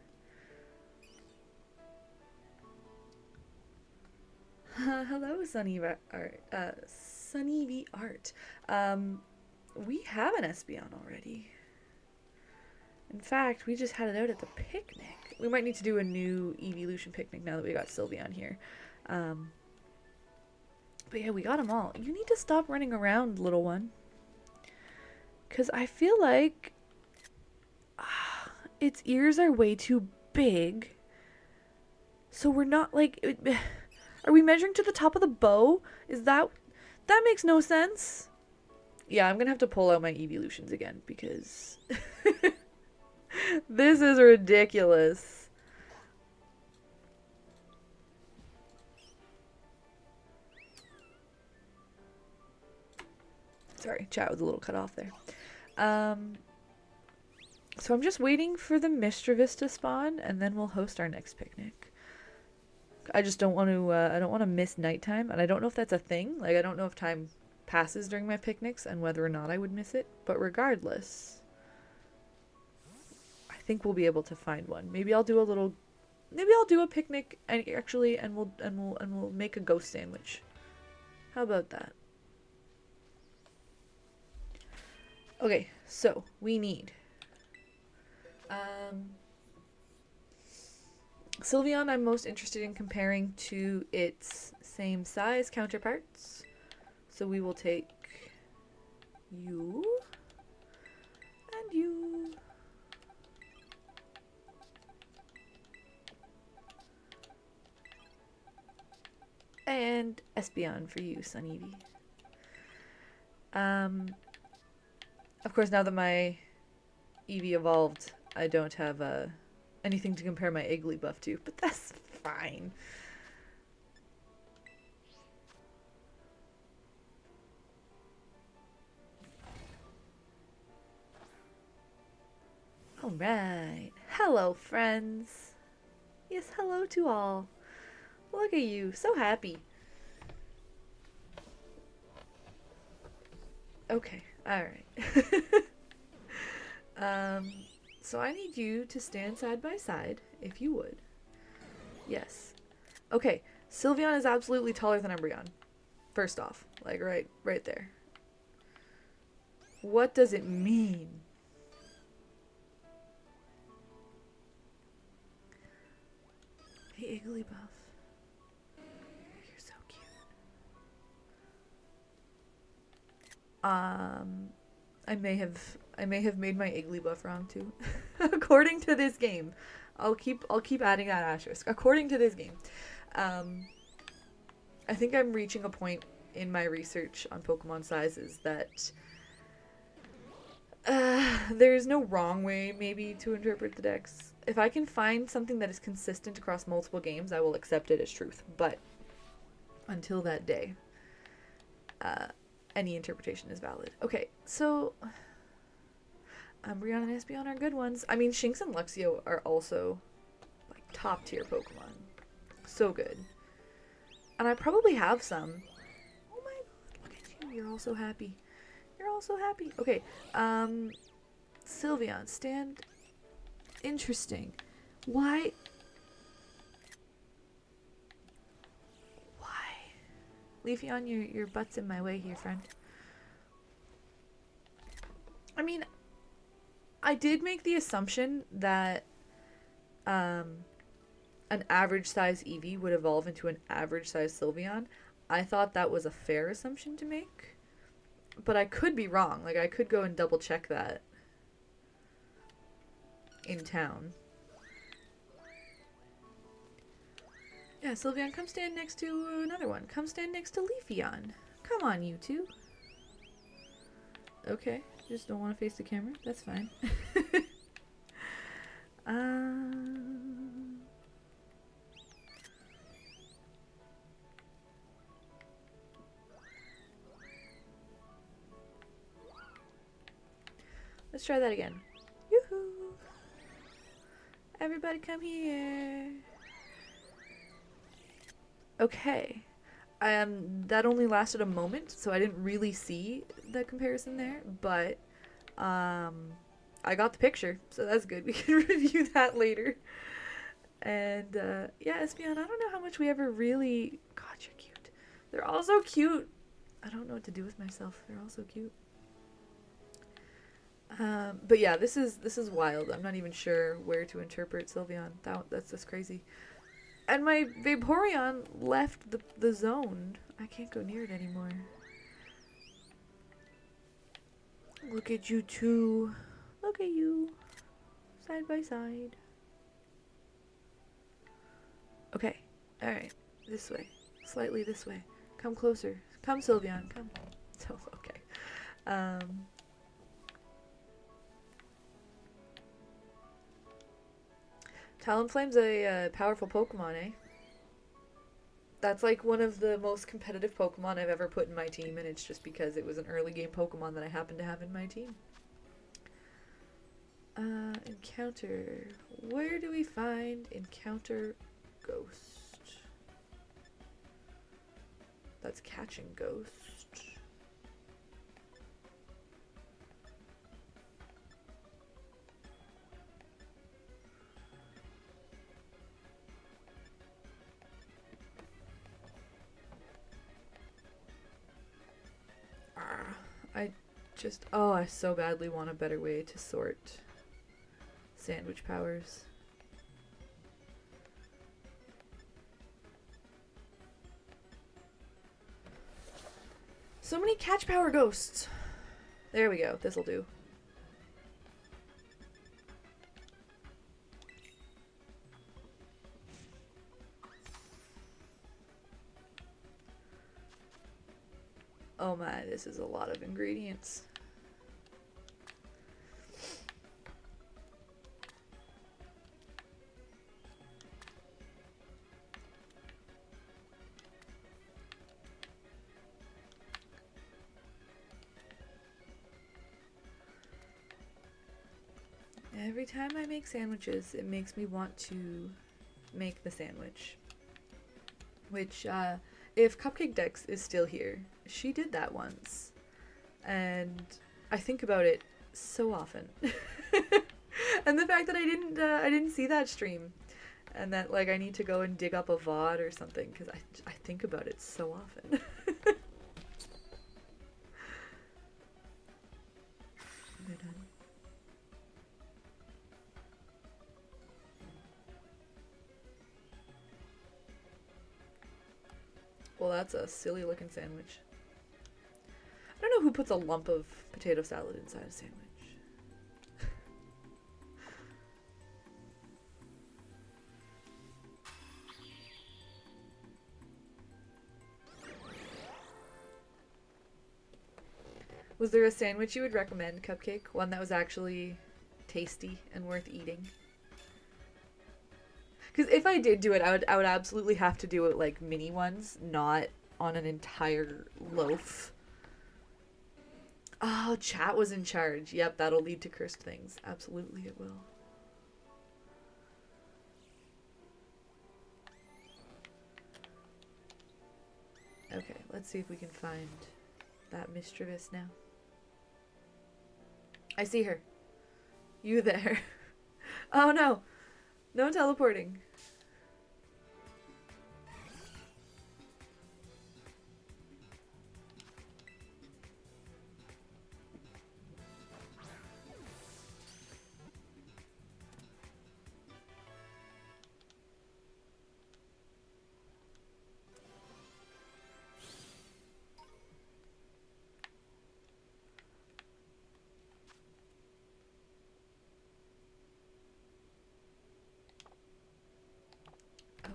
Hello, Sunny Art. Sunny V Art. We have an Espeon already. In fact, we just had it out at the picnic. We might need to do a new eeveelution picnic now that we got Sylveon here. But yeah, we got them all. You need to stop running around, little one. Because I feel like its ears are way too big. So we're not like... Are we measuring to the top of the bow? Is that... That makes no sense. Yeah, I'm going to have to pull out my eeveelutions again because... This is ridiculous. Sorry, chat was a little cut off there. So I'm just waiting for the Mischievous to spawn, and then we'll host our next picnic. I just don't want to. I don't want to miss nighttime, and I don't know if that's a thing. Like, I don't know if time passes during my picnics and whether or not I would miss it. But regardless, I think we'll be able to find one. Maybe I'll do a little. Maybe I'll do a picnic and we'll make a ghost sandwich. How about that? Okay, so we need Sylveon. I'm most interested in comparing to its same size counterparts. So we will take you and you. And Espeon for you, Sunny V. Of course, now that my Eevee evolved, I don't have anything to compare my Igglybuff to, but that's fine. Alright. Hello, friends. Yes, hello to all. Look at you, so happy. Okay, alright. So I need you to stand side by side, if you would. Yes. Okay, Sylveon is absolutely taller than Umbreon. First off, like right there. What does it mean? Hey, Igglybuff. You're so cute. I may have made my Igglybuff wrong too. According to this game. I'll keep adding that asterisk. According to this game. I think I'm reaching a point in my research on Pokemon sizes that there's no wrong way maybe to interpret the dex. If I can find something that is consistent across multiple games, I will accept it as truth. But until that day, any interpretation is valid. Okay, so Umbreon and Espeon are good ones. I mean, Shinx and Luxio are also like top tier Pokemon. So good. And I probably have some. Oh my god, look at you. You're all so happy. You're all so happy. Okay, Sylveon, stand. Interesting. Why? Leafeon, your butt's in my way here, friend. I mean, I did make the assumption that an average size Eevee would evolve into an average size Sylveon. I thought that was a fair assumption to make. But I could be wrong. Like, I could go and double check that in town. Yeah, Sylveon, come stand next to another one. Come stand next to Leafeon. Come on, you two. Okay, just don't want to face the camera. That's fine. Let's try that again. Yoo-hoo! Everybody come here. Okay. That only lasted a moment, so I didn't really see the comparison there, but um, I got the picture, so that's good. We can review that later. And yeah, Espion, I don't know how much we ever really. God, you're cute. They're all so cute. I don't know what to do with myself. They're all so cute. But yeah, this is wild. I'm not even sure where to interpret Sylveon. That's just crazy. And my Vaporeon left the zone. I can't go near it anymore. Look at you two. Look at you. Side by side. Okay. Alright. This way. Slightly this way. Come closer. Come, Sylveon. Come. So, okay. Talonflame's a powerful Pokemon, eh? That's like one of the most competitive Pokemon I've ever put in my team, and it's just because it was an early game Pokemon that I happened to have in my team. Encounter. Where do we find Encounter Ghost? That's catching Ghost. I so badly want a better way to sort sandwich powers. So many catch power ghosts. There we go. This'll do. Oh my, this is a lot of ingredients. Every time I make sandwiches, it makes me want to make the sandwich. Which, if Cupcake Dex is still here, she did that once. And I think about it so often. And the fact that I didn't see that stream. And that, like, I need to go and dig up a VOD or something, because I think about it so often. Well, that's a silly looking sandwich. I don't know who puts a lump of potato salad inside a sandwich. Was there a sandwich you would recommend, Cupcake? One that was actually tasty and worth eating? Because if I did do it, I would absolutely have to do it like mini ones, not on an entire loaf. Oh, chat was in charge. Yep, that'll lead to cursed things. Absolutely it will. Okay, let's see if we can find that mischievous now. I see her. You there. Oh no. No teleporting.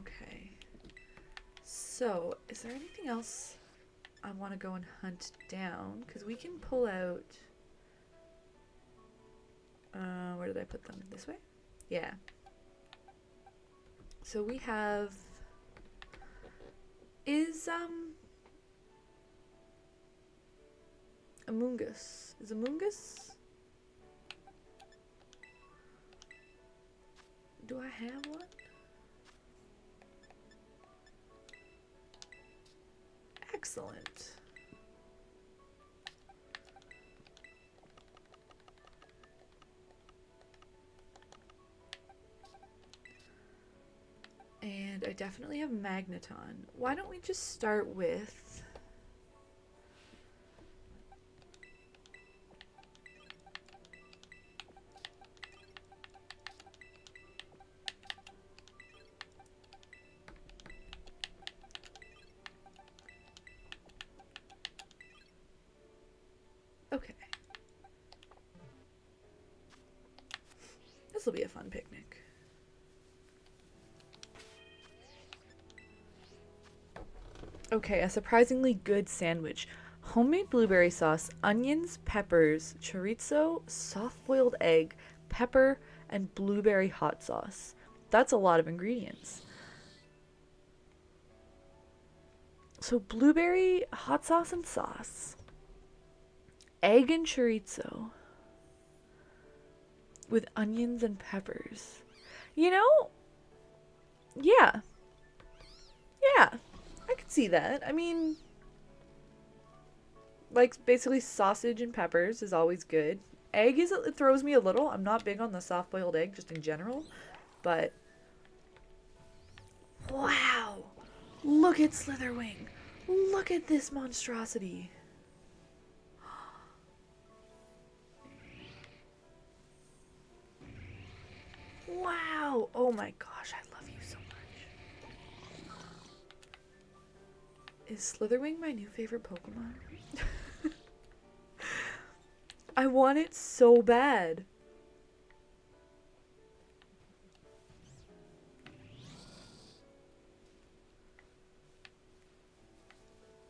Okay. So, is there anything else I want to go and hunt down? Because we can pull out... where did I put them? This way? Yeah. So we have... Is, Amoongus. Is Amoongus? Do I have one? Excellent. And I definitely have Magneton. Why don't we just start with... Okay. This will be a fun picnic. Okay, a surprisingly good sandwich. Homemade blueberry sauce, onions, peppers, chorizo, soft-boiled egg, pepper, and blueberry hot sauce. That's a lot of ingredients. So blueberry hot sauce and sauce, egg and chorizo with onions and peppers. You know, yeah, yeah, I could see that. I mean, like basically sausage and peppers is always good. Egg is, it throws me a little. I'm not big on the soft boiled egg just in general, but wow, look at Slitherwing. Look at this monstrosity. Wow. Oh my gosh, I love you so much. Is Slitherwing my new favorite Pokemon? I want it so bad.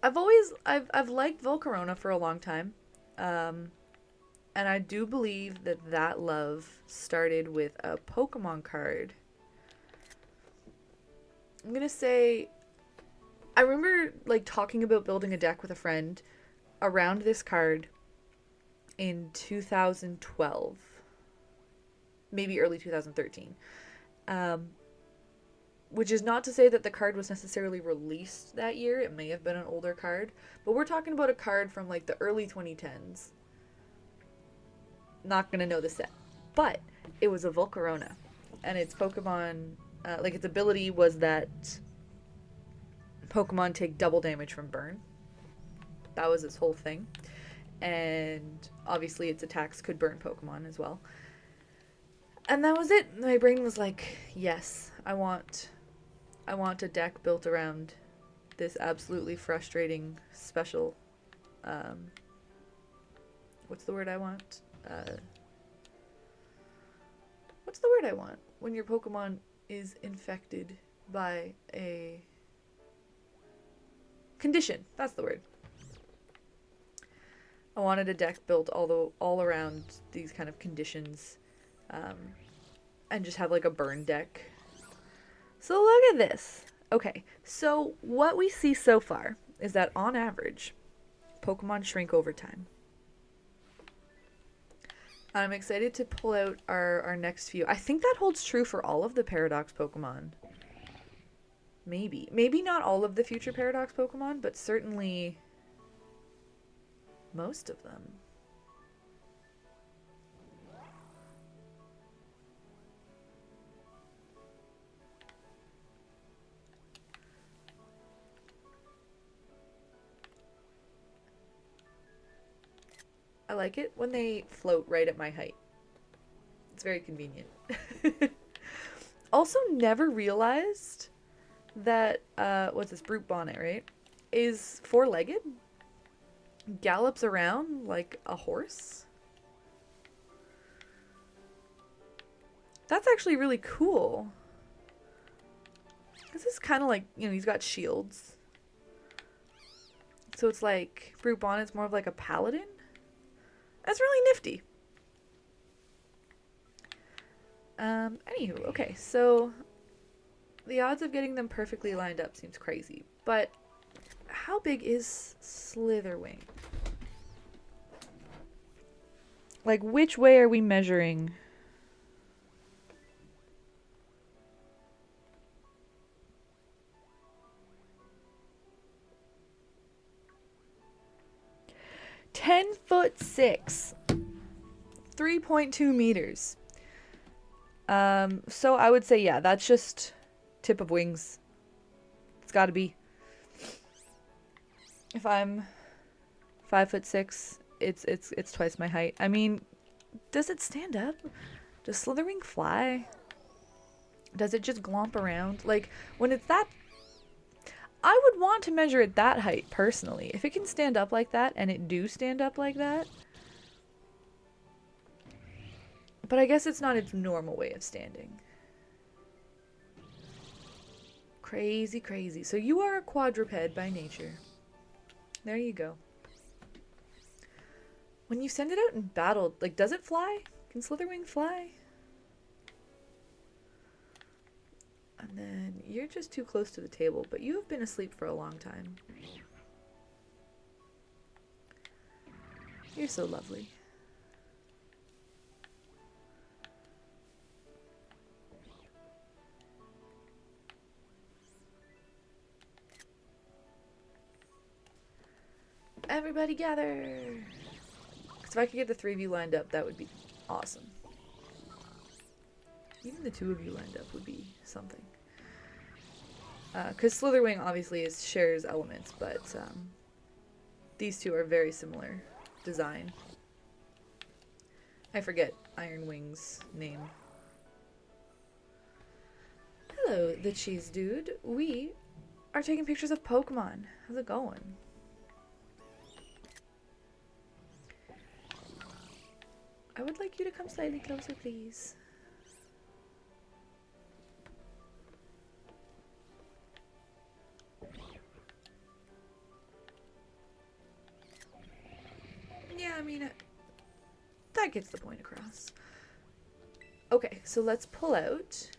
I've liked Volcarona for a long time. And I do believe that that love started with a Pokemon card. I'm gonna say, I remember like talking about building a deck with a friend around this card in 2012, maybe early 2013. Which is not to say that the card was necessarily released that year. It may have been an older card, but we're talking about a card from like the early 2010s. Not gonna know the set, but it was a Volcarona, and its Pokemon, like its ability was that Pokemon take double damage from burn. That was its whole thing, and obviously its attacks could burn Pokemon as well. And that was it. My brain was like, yes, I want a deck built around this absolutely frustrating special. What's the word I want? What's the word I want when your Pokemon is infected by a condition? That's the word. I wanted a deck built all around these kind of conditions, and just have like a burn deck. So look at this. Okay, so what we see so far is that on average, Pokemon shrink over time. I'm excited to pull out our next few. I think that holds true for all of the Paradox Pokemon. Maybe. Maybe not all of the future Paradox Pokemon, but certainly most of them. I like it when they float right at my height. It's very convenient. Also, never realized that, what's this, Brute Bonnet, right? Is four-legged. Gallops around like a horse. That's actually really cool. This is kind of like, you know, he's got shields. So it's like, Brute Bonnet's more of like a paladin. That's really nifty. Anywho, okay, so the odds of getting them perfectly lined up seems crazy, but how big is Slitherwing? Like, which way are we measuring? 10'6", 3.2 meters. So I would say, yeah, that's just tip of wings. It's got to be. If I'm 5'6", it's twice my height. I mean, does it stand up? Does Slitherwing fly? Does it just glomp around? Like, when it's that... I would want to measure it that height, personally. If it can stand up like that, and it do stand up like that... But I guess it's not its normal way of standing. Crazy, crazy. So you are a quadruped by nature. There you go. When you send it out in battle, like, does it fly? Can Slitherwing fly? And then you're just too close to the table, but you have been asleep for a long time. You're so lovely. Everybody gather! Because if I could get the three of you lined up, that would be awesome. Even the two of you lined up would be something. Because Slitherwing obviously shares elements, but these two are very similar design. I forget Ironwing's name. Hello, the cheese dude. We are taking pictures of Pokemon. How's it going? I would like you to come slightly closer, please. Yeah, I mean, that gets the point across. Okay, so let's pull out.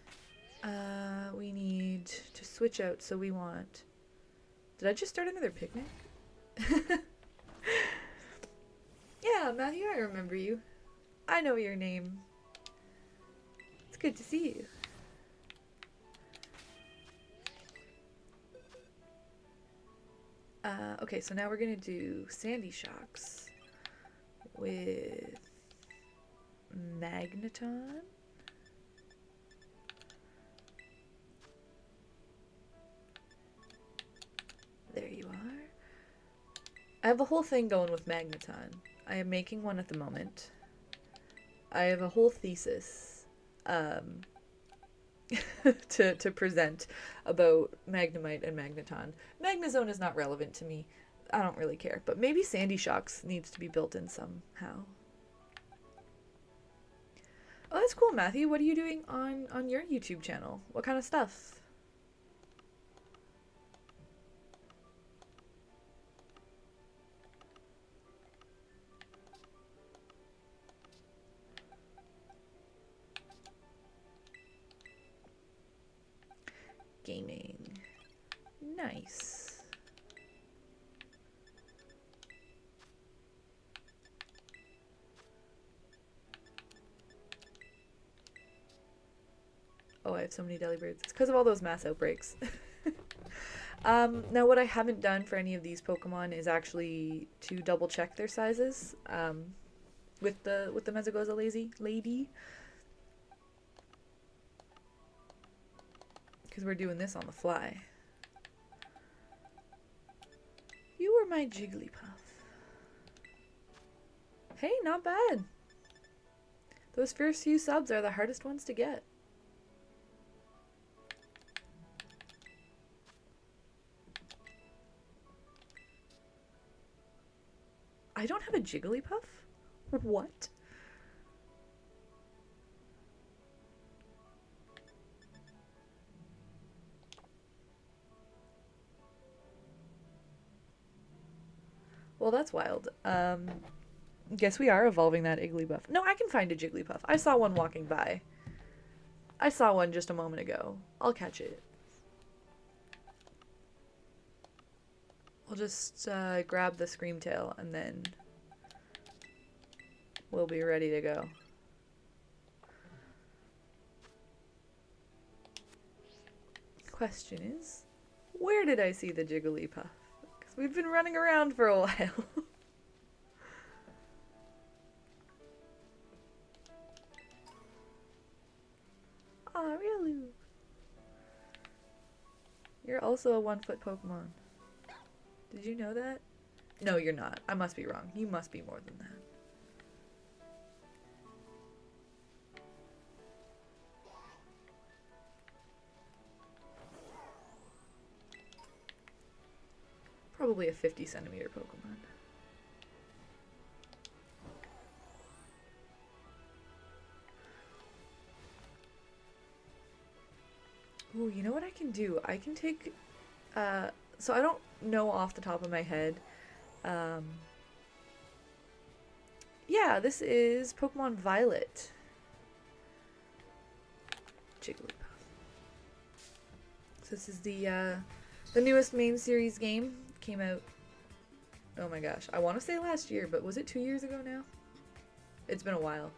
We need to switch out, so we want... Did I just start another picnic? Yeah, Matthew, I remember you. I know your name. It's good to see you. Okay, so now we're gonna do Sandy Shocks with Magneton. There you are. I have a whole thing going with Magneton. I am making one at the moment. I have a whole thesis to present about Magnemite and Magneton. Magnezone is not relevant to me. I don't really care. But maybe Sandy Shocks needs to be built in somehow. Oh, that's cool, Matthew. What are you doing on your YouTube channel? What kind of stuff? Gaming. Nice. Oh, I have so many Delibirds. It's because of all those mass outbreaks. Now what I haven't done for any of these Pokemon is actually to double check their sizes with the Mesagoza lady. Because we're doing this on the fly. You were my Jigglypuff. Hey, not bad. Those first few subs are the hardest ones to get. I don't have a Jigglypuff? What? Well, that's wild. Guess we are evolving that Igglybuff. No, I can find a Jigglypuff. I saw one walking by. I saw one just a moment ago. I'll catch it. I'll just grab the Screamtail and then we'll be ready to go. Question is, where did I see the Jigglypuff? Because we've been running around for a while. You're also a 1-foot Pokemon. Did you know that? No, you're not. I must be wrong. You must be more than that. Probably a 50-centimeter Pokemon. Ooh, you know what I can do? I can take, so I don't know off the top of my head. Yeah, this is Pokemon Violet. Jigglypuff. So this is the newest main series game. Came out, oh my gosh, I want to say last year, but was it 2 years ago now? It's been a while.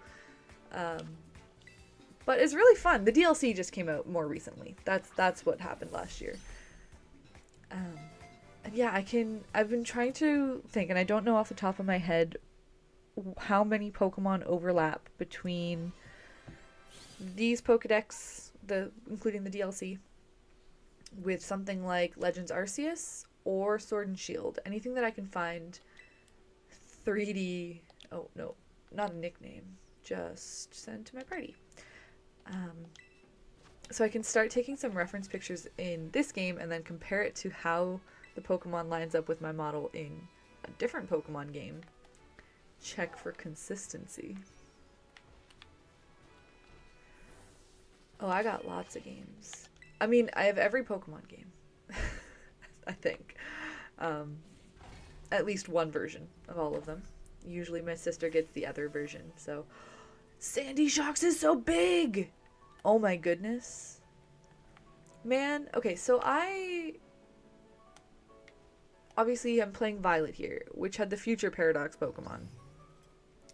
But it's really fun. The DLC just came out more recently. That's what happened last year. And yeah, I've been trying to think, and I don't know off the top of my head how many Pokemon overlap between these Pokedex, including the DLC, with something like Legends Arceus or Sword and Shield. Anything that I can find 3D, oh no, not a nickname, just send to my party. So I can start taking some reference pictures in this game and then compare it to how the Pokemon lines up with my model in a different Pokemon game. Check for consistency. Oh, I got lots of games. I mean, I have every Pokemon game. I think. At least one version of all of them. Usually my sister gets the other version, so... Sandy Shocks is so big! Oh my goodness. Man, okay, so obviously I'm playing Violet here, which had the Future Paradox Pokemon.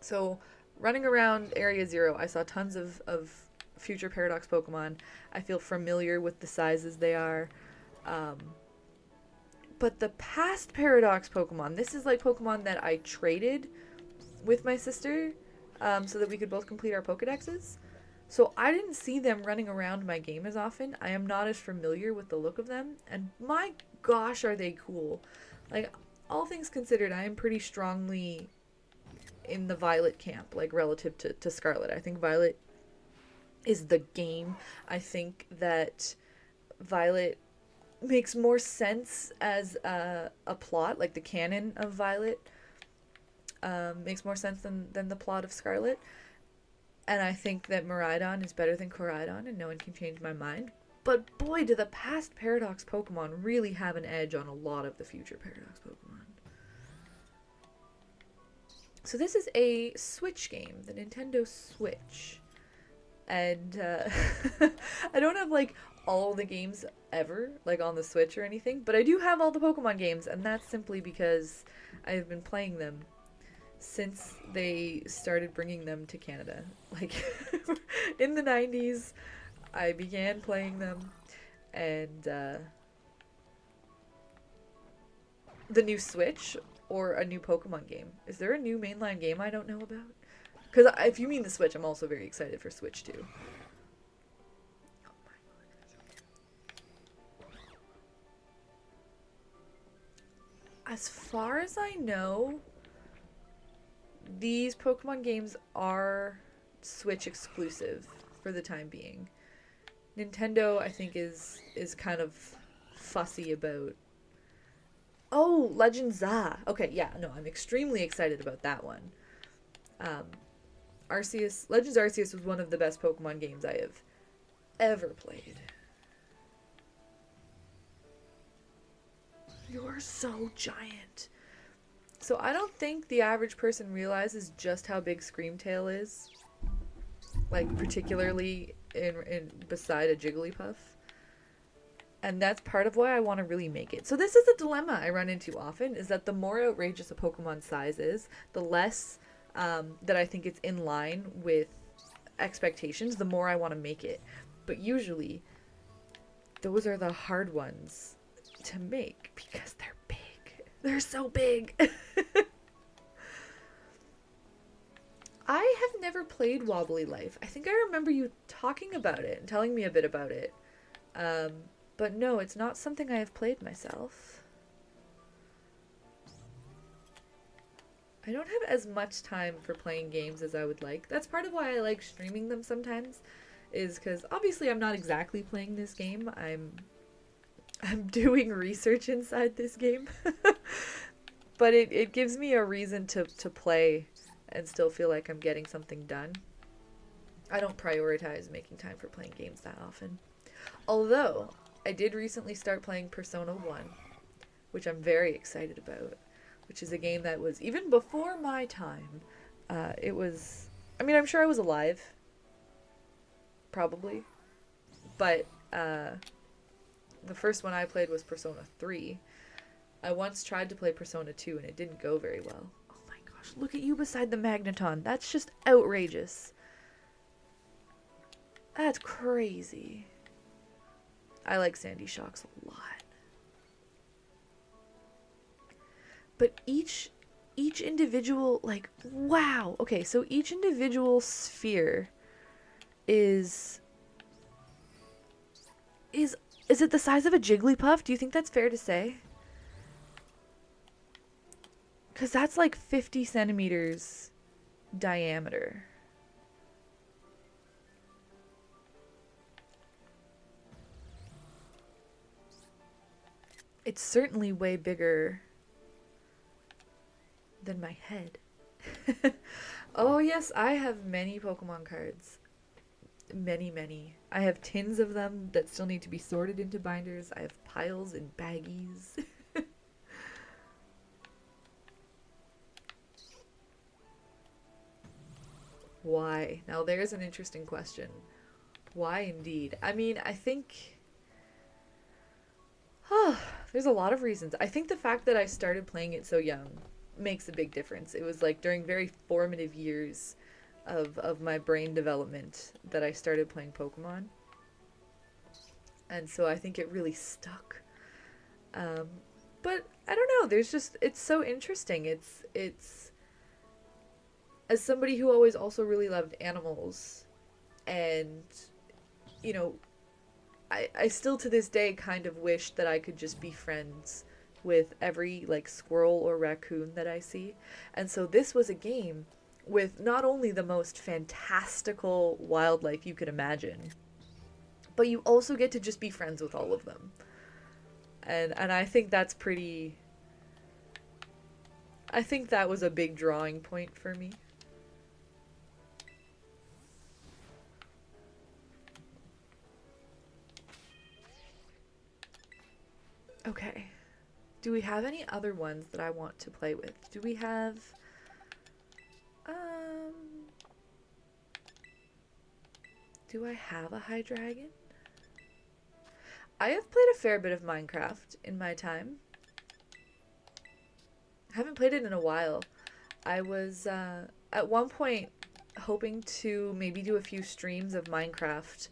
So, running around Area 0, I saw tons of Future Paradox Pokemon. I feel familiar with the sizes they are. But the past Paradox Pokemon, this is like Pokemon that I traded with my sister so that we could both complete our Pokedexes. So I didn't see them running around my game as often. I am not as familiar with the look of them. And my gosh, are they cool. Like, all things considered, I am pretty strongly in the Violet camp, like, relative to Scarlet. I think Violet is the game. I think that Violet makes more sense as a plot, like the canon of Violet makes more sense than the plot of Scarlet. And I think that Miraidon is better than Koraidon, and no one can change my mind. But boy, do the past Paradox Pokemon really have an edge on a lot of the future Paradox Pokemon. So this is a Switch game, the Nintendo Switch. And I don't have, like, all the games ever, like, on the Switch or anything, but I do have all the Pokemon games, and that's simply because I've been playing them since they started bringing them to Canada. Like, in the 90s, I began playing them, and the new Switch, or a new Pokemon game. Is there a new mainline game I don't know about? Because if you mean the Switch, I'm also very excited for Switch 2. Oh my goodness. As far as I know, these Pokemon games are Switch exclusive for the time being. Nintendo, I think, is kind of fussy about... Oh, Legends Ah! Okay, yeah, no, I'm extremely excited about that one. Legends Arceus was one of the best Pokemon games I have ever played. You're so giant. So I don't think the average person realizes just how big Screamtail is. Like, particularly in beside a Jigglypuff. And that's part of why I want to really make it. So this is a dilemma I run into often, is that the more outrageous a Pokemon size is, the less that I think it's in line with expectations, the more I want to make it. But usually, those are the hard ones to make because they're big. They're so big. I have never played Wobbly Life. I think I remember you talking about it and telling me a bit about it. But no, it's not something I have played myself. I don't have as much time for playing games as I would like. That's part of why I like streaming them sometimes, is because obviously I'm not exactly playing this game. I'm doing research inside this game. But it gives me a reason to play and still feel like I'm getting something done. I don't prioritize making time for playing games that often. Although, I did recently start playing Persona 1, which I'm very excited about, which is a game that was even before my time. It was, I mean, I'm sure I was alive, probably, but the first one I played was Persona 3. I once tried to play Persona 2 and it didn't go very well. Oh my gosh, look at you beside the Magneton. That's just outrageous. That's crazy. I like Sandy Shocks a lot. But each individual, like, wow. Okay, so each individual sphere is is it the size of a Jigglypuff? Do you think that's fair to say? Because that's like 50 centimeters diameter. It's certainly way bigger than my head. Oh, yes, I have many Pokemon cards. Many, many. I have tins of them that still need to be sorted into binders. I have piles and baggies. Why? Now, there's an interesting question. Why indeed? I mean, I think. There's a lot of reasons. I think the fact that I started playing it so young makes a big difference. It was like during very formative years of my brain development that I started playing Pokemon. And so I think it really stuck. Um, but I don't know, there's just, it's so interesting. It's, as somebody who always also really loved animals and, you know, I still to this day kind of wish that I could just be friends with every like squirrel or raccoon that I see. And so this was a game with not only the most fantastical wildlife you could imagine, but you also get to just be friends with all of them. And I think that's pretty, I think that was a big drawing point for me. Okay. Do we have any other ones that I want to play with? Do we have um do I have a Hydreigon? I have played a fair bit of Minecraft in my time. I haven't played it in a while. I was at one point hoping to maybe do a few streams of Minecraft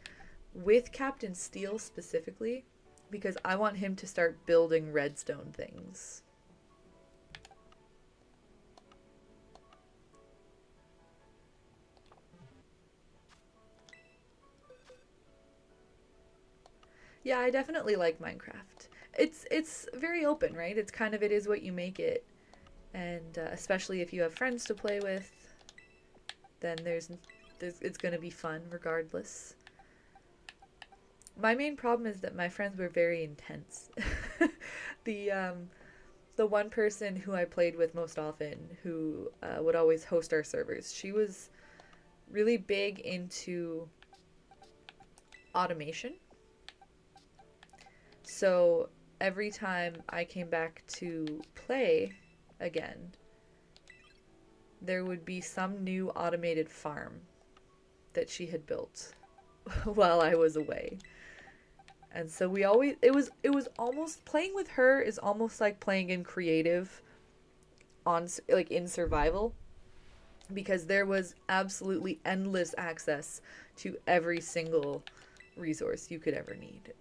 with Captain Steel specifically because I want him to start building redstone things. Yeah, I definitely like Minecraft. It's very open, right? It's kind of it is what you make it. And especially if you have friends to play with, then there's it's going to be fun regardless. My main problem is that my friends were very intense. the um, the one person who I played with most often, who would always host our servers, she was really big into automation. So every time I came back to play again, there would be some new automated farm that she had built while I was away. And so we always it was almost playing with her is almost like playing in creative on like in survival because there was absolutely endless access to every single resource you could ever need.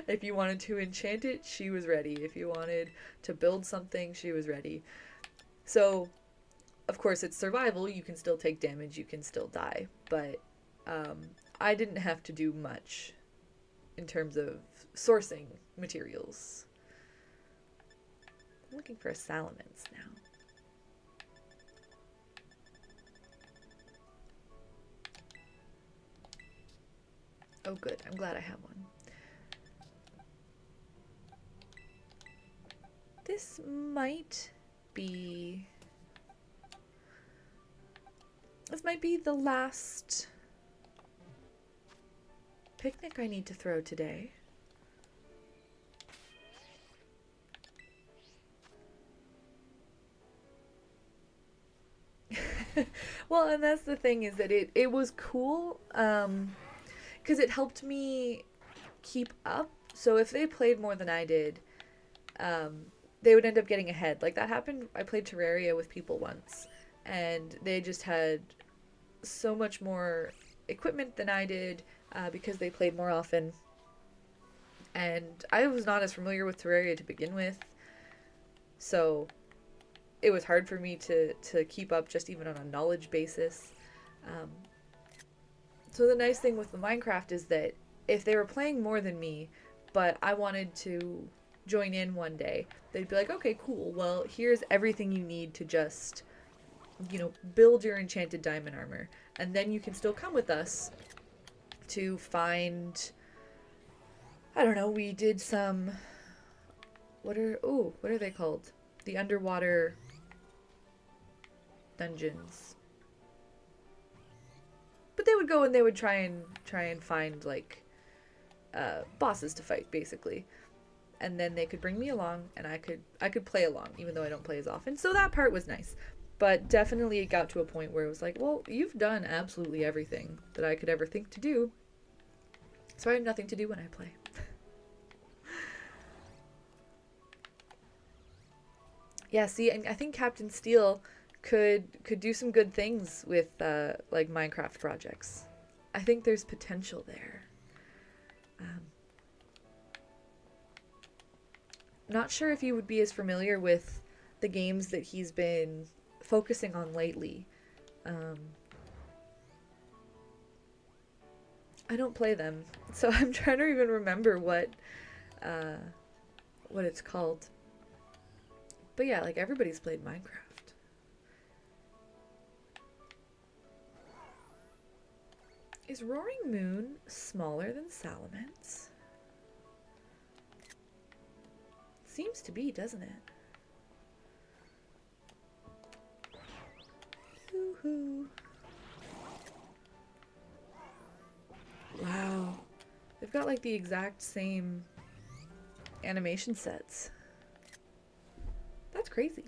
If you wanted to enchant it, she was ready. If you wanted to build something, she was ready. So, of course, it's survival. You can still take damage. You can still die. But I didn't have to do much in terms of sourcing materials. I'm looking for a salamence now. Oh good, I'm glad I have one. This might be the last picnic I need to throw today. Well, and that's the thing, is that it was cool, because it helped me keep up. So if they played more than I did, they would end up getting ahead. Like that happened. I played Terraria with people once, and they just had so much more equipment than I did, because they played more often. And I was not as familiar with Terraria to begin with, so it was hard for me to keep up just even on a knowledge basis. So the nice thing with the Minecraft is that if they were playing more than me, but I wanted to join in one day, they'd be like, okay, cool, well, here's everything you need to just, you know, build your enchanted diamond armor, and then you can still come with us to find, I don't know, we did some, what are they called? The underwater dungeons. But they would go and they would try and find like bosses to fight, basically. And then they could bring me along, and I could play along, even though I don't play as often. So that part was nice. But definitely it got to a point where it was like, well, you've done absolutely everything that I could ever think to do, so I have nothing to do when I play. Yeah, see, and I think Captain Steel could do some good things with like Minecraft projects. I think there's potential there. Not sure if you would be as familiar with the games that he's been focusing on lately. I don't play them, so I'm trying to even remember what it's called. But yeah, like everybody's played Minecraft. Is Roaring Moon smaller than Salamence? Seems to be, doesn't it? Woohoo. Wow. They've got like the exact same animation sets. That's crazy.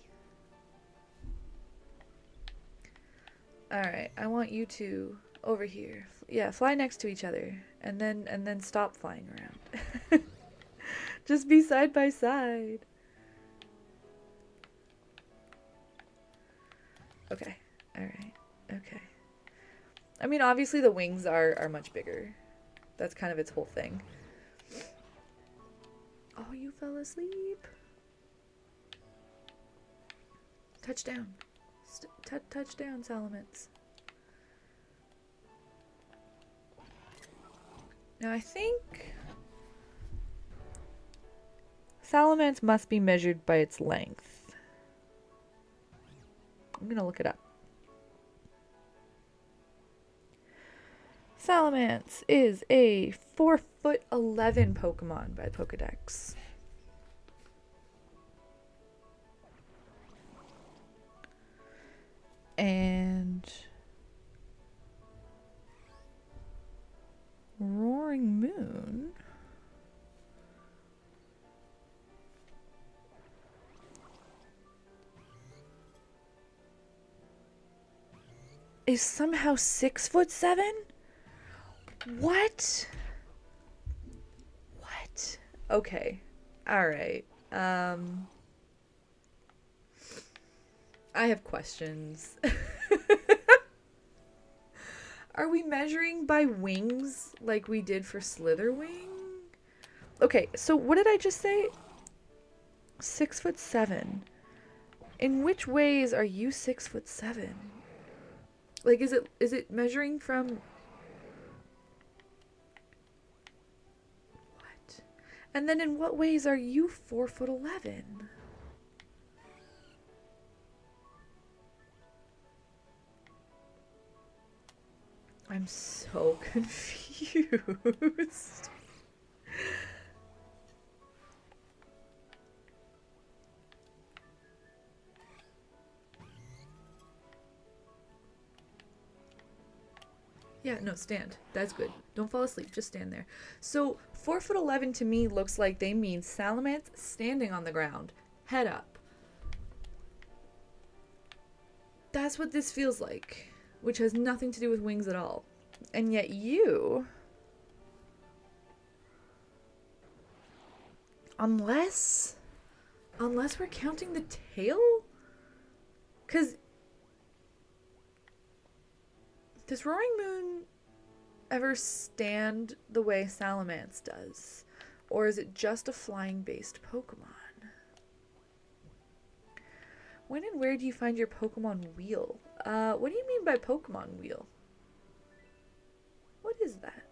Alright, I want you two over here. Yeah, fly next to each other, and then stop flying around. Just be side by side. Okay. Alright. Okay. I mean, obviously the wings are much bigger. That's kind of its whole thing. Oh, you fell asleep. Touchdown. Touchdown, Salamence. Now I think Salamence must be measured by its length. I'm gonna look it up. Salamence is a 4'11" Pokemon by Pokedex. And Roaring Moon is somehow 6'7"? What? What? Okay. Alright. I have questions. Are we measuring by wings like we did for Slitherwing? Okay, so what did I just say? 6'7". In which ways are you 6'7"? Like, is it measuring from And then in what ways are you 4'11"? I'm so confused. Yeah, no, stand. That's good. Don't fall asleep. Just stand there. So 4'11" to me looks like they mean Salamence standing on the ground, head up. That's what this feels like, which has nothing to do with wings at all. And yet you, unless we're counting the tail, because does Roaring Moon ever stand the way Salamence does? Or is it just a flying-based Pokemon? When and where do you find your Pokemon wheel? What do you mean by Pokemon wheel? What is that?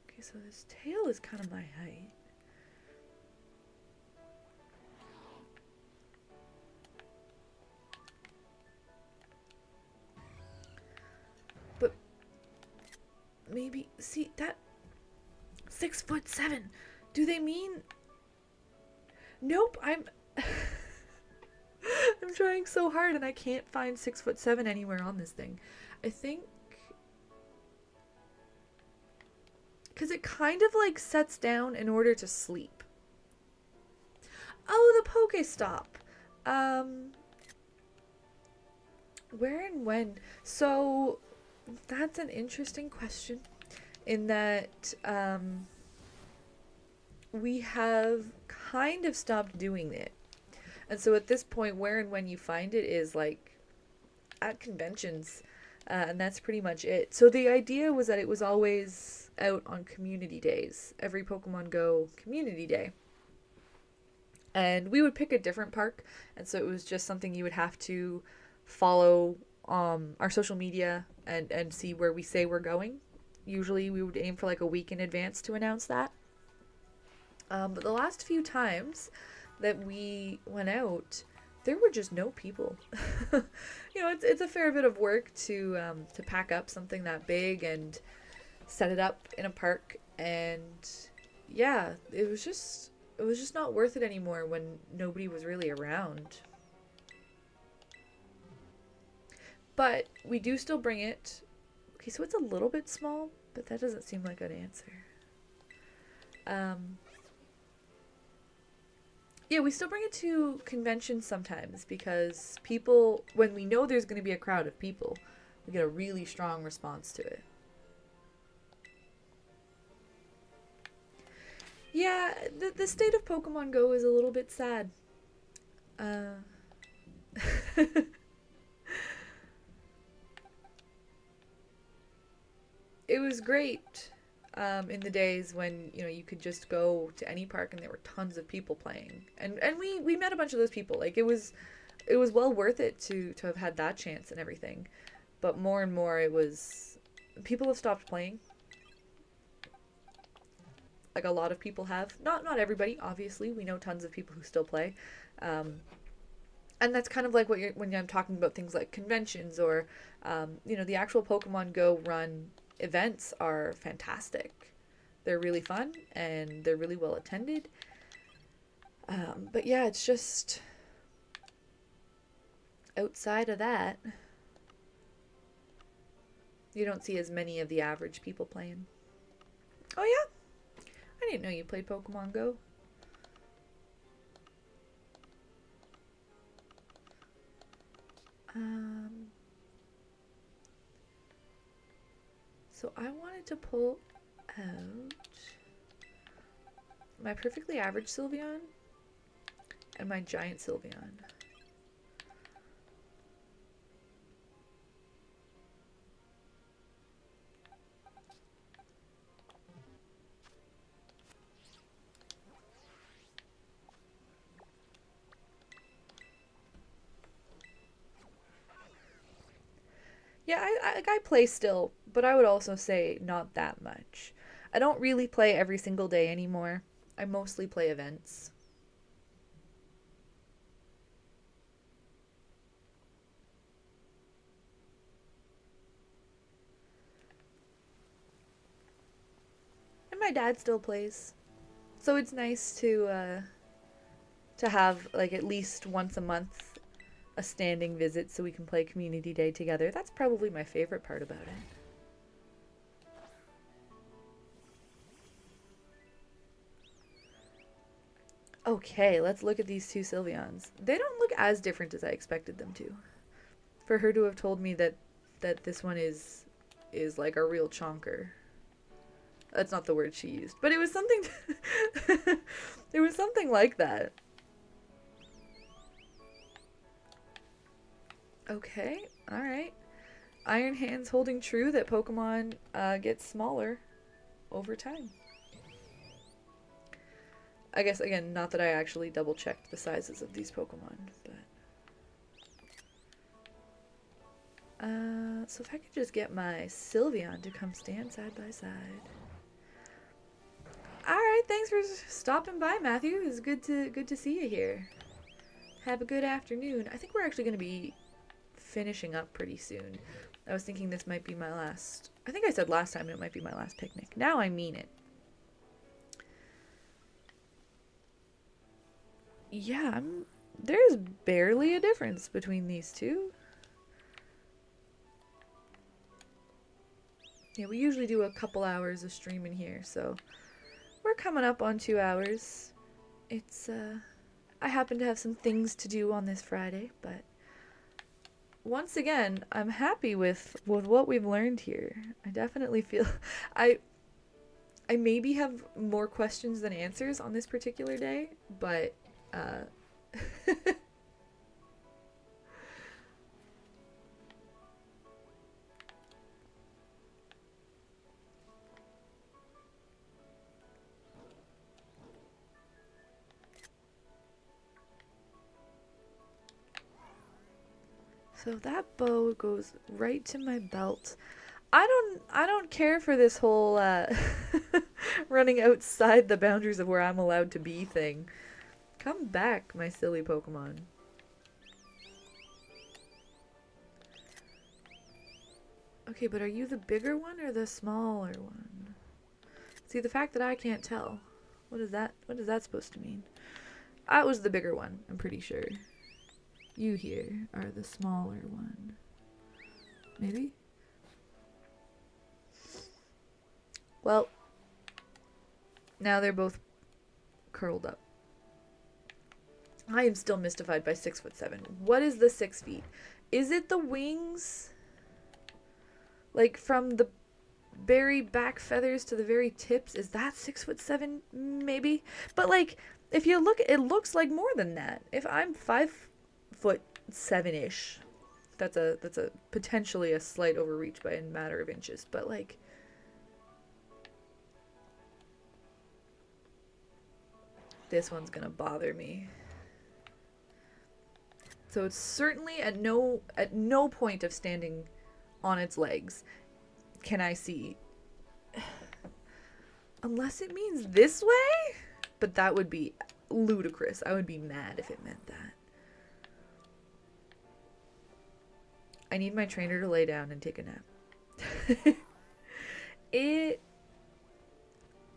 Okay, so this tail is kind of my height. But maybe, see, that 6'7". Do they mean... Nope, I'm trying so hard and I can't find 6'7" anywhere on this thing. I think because it kind of like sets down in order to sleep. Oh, the Pokestop. Where and when? So that's an interesting question in that we have kind of stopped doing it. And so at this point, where and when you find it is like at conventions, and that's pretty much it. So the idea was that it was always out on community days, every Pokemon Go community day. And we would pick a different park, and so it was just something you would have to follow our social media and see where we say we're going. Usually we would aim for like a week in advance to announce that. But the last few times that we went out, there were just no people. You know, it's a fair bit of work to pack up something that big and set it up in a park, and yeah, it was just not worth it anymore when nobody was really around. But we do still bring it. Okay, so it's a little bit small, but that doesn't seem like an answer. Yeah, we still bring it to conventions sometimes because people, when we know there's going to be a crowd of people, we get a really strong response to it. Yeah, the state of Pokemon Go is a little bit sad. It was great in the days when, you know, you could just go to any park and there were tons of people playing, and we met a bunch of those people. Like it was well worth it to have had that chance and everything. But more and more, it was people have stopped playing. Like a lot of people have, not everybody, obviously. We know tons of people who still play, and that's kind of like what when I'm talking about things like conventions or you know, the actual Pokemon Go run events are fantastic. They're really fun and they're really well attended. But yeah, it's just outside of that, you don't see as many of the average people playing. Oh yeah, I didn't know you played Pokemon Go. So I wanted to pull out my perfectly average Sylveon and my giant Sylveon. Yeah, I play still, but I would also say not that much. I don't really play every single day anymore. I mostly play events. And my dad still plays. So it's nice to have like at least once a month a standing visit so we can play community day together. That's probably my favorite part about it. Okay, let's look at these two Sylveons. They don't look as different as I expected them to. For her to have told me that this one is like a real chonker. That's not the word she used, but it was something it was something like that. Okay, all right. Iron Hand's holding true that Pokemon get smaller over time. I guess, again, not that I actually double checked the sizes of these Pokemon, but... so if I could just get my Sylveon to come stand side by side. Alright, thanks for stopping by, Matthew. It's good to see you here. Have a good afternoon. I think we're actually going to be finishing up pretty soon. I was thinking this might be my last... I think I said last time it might be my last picnic. Now I mean it. Yeah, there's barely a difference between these two. Yeah, we usually do a couple hours of streaming here, so we're coming up on 2 hours. It's, I happen to have some things to do on this Friday, but once again, I'm happy with what we've learned here. I definitely feel... I maybe have more questions than answers on this particular day, but so that bow goes right to my belt. I don't care for this whole running outside the boundaries of where I'm allowed to be thing. Come back, my silly Pokemon. Okay, but are you the bigger one or the smaller one? See, the fact that I can't tell. What is that supposed to mean? I was the bigger one, I'm pretty sure. You here are the smaller one. Maybe? Well, now they're both curled up. I am still mystified by 6'7". What is the 6 feet? Is it the wings? Like from the very back feathers to the very tips? Is that 6'7"? Maybe. But like, if you look, it looks like more than that. If I'm 5'7"-ish, that's a potentially a slight overreach by a matter of inches. But like, this one's gonna bother me. So it's certainly at no point of standing on its legs can I see. Unless it means this way? But that would be ludicrous. I would be mad if it meant that. I need my trainer to lay down and take a nap. It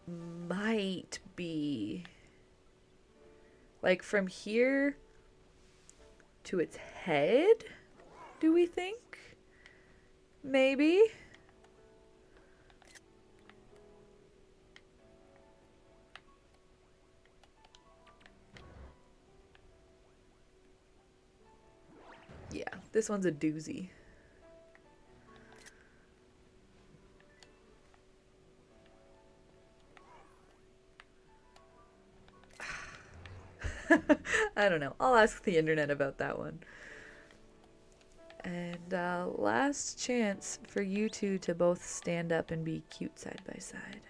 might be like from here to its head, do we think? Maybe. Yeah, this one's a doozy. I don't know. I'll ask the internet about that one. And last chance for you two to both stand up and be cute side by side.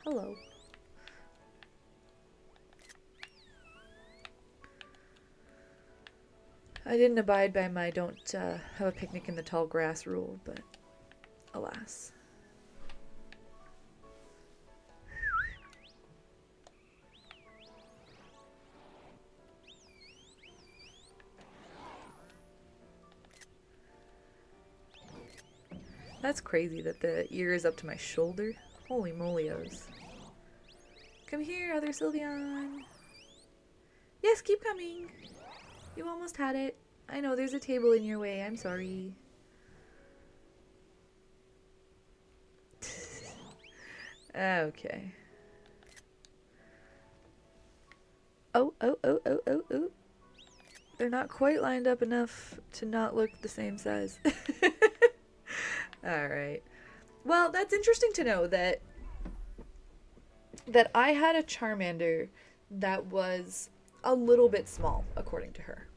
Hello. I didn't abide by my don't have a picnic in the tall grass rule, but alas. That's crazy that the ear is up to my shoulder. Holy molios. Come here, other Sylveon. Yes, keep coming. You almost had it. I know there's a table in your way. I'm sorry. Okay. Oh. They're not quite lined up enough to not look the same size. Alright. Well, that's interesting to know that I had a Charmander that was a little bit small, according to her.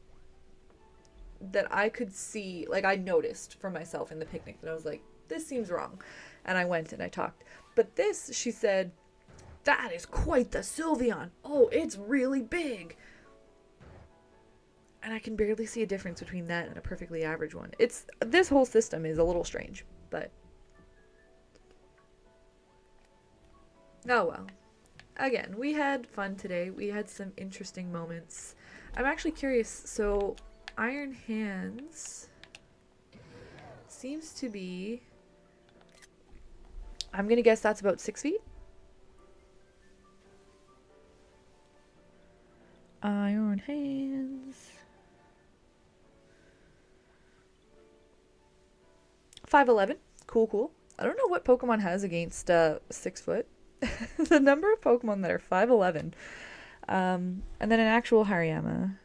That I could see, like I noticed for myself in the picnic, that I was like, this seems wrong. And I went and I talked. But this, she said, that is quite the Sylveon. Oh, it's really big. And I can barely see a difference between that and a perfectly average one. This whole system is a little strange, but oh well. Again, we had fun today. We had some interesting moments. I'm actually curious. So, Iron Hands seems to be, I'm gonna guess that's about 6 feet. Iron Hands. 5'11". Cool. I don't know what Pokemon has against 6 foot. The number of Pokemon that are 5'11". And then an actual Hariyama.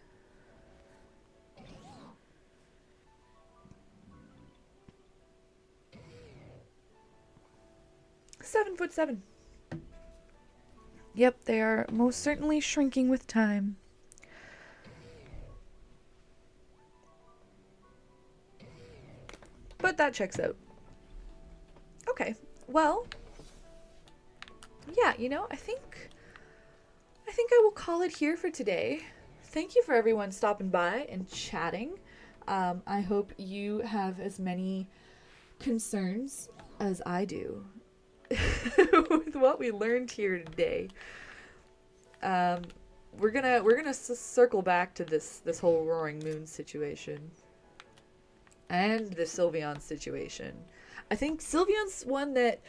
Seven foot 7. Yep, they are most certainly shrinking with time. But that checks out. Okay, well, yeah, I think I will call it here for today. Thank you for everyone stopping by and chatting. I hope you have as many concerns as I do with what we learned here today. We're gonna circle back to this whole Roaring Moon situation and the Sylveon situation. I think Sylveon's one that,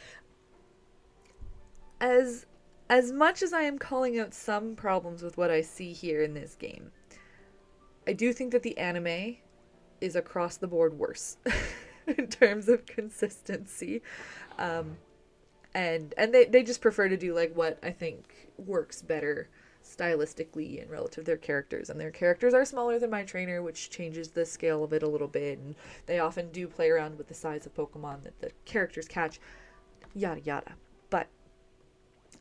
as much as I am calling out some problems with what I see here in this game, I do think that the anime is across the board worse in terms of consistency. And they just prefer to do like what I think works better stylistically and relative to their characters, and their characters are smaller than my trainer, which changes the scale of it a little bit, and they often do play around with the size of Pokemon that the characters catch, yada yada. But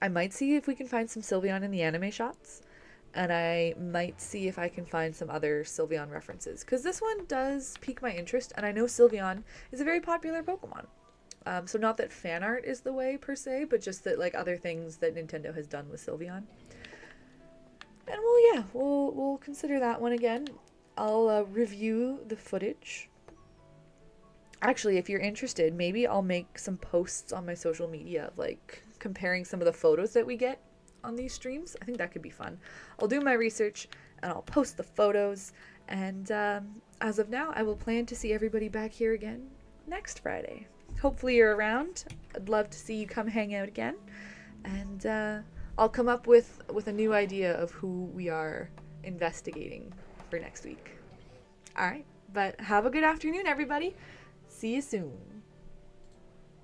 I might see if we can find some Sylveon in the anime shots, and I might see if I can find some other Sylveon references, because this one does pique my interest, and I know Sylveon is a very popular Pokemon. So not that fan art is the way per se, but just that like other things that Nintendo has done with Sylveon. And we'll consider that one again. I'll review the footage. Actually, if you're interested, maybe I'll make some posts on my social media of like comparing some of the photos that we get on these streams. I think that could be fun. I'll do my research and I'll post the photos. And as of now, I will plan to see everybody back here again next Friday. Hopefully you're around. I'd love to see you come hang out again. And I'll come up with a new idea of who we are investigating for next week. All right, but have a good afternoon, everybody. See you soon.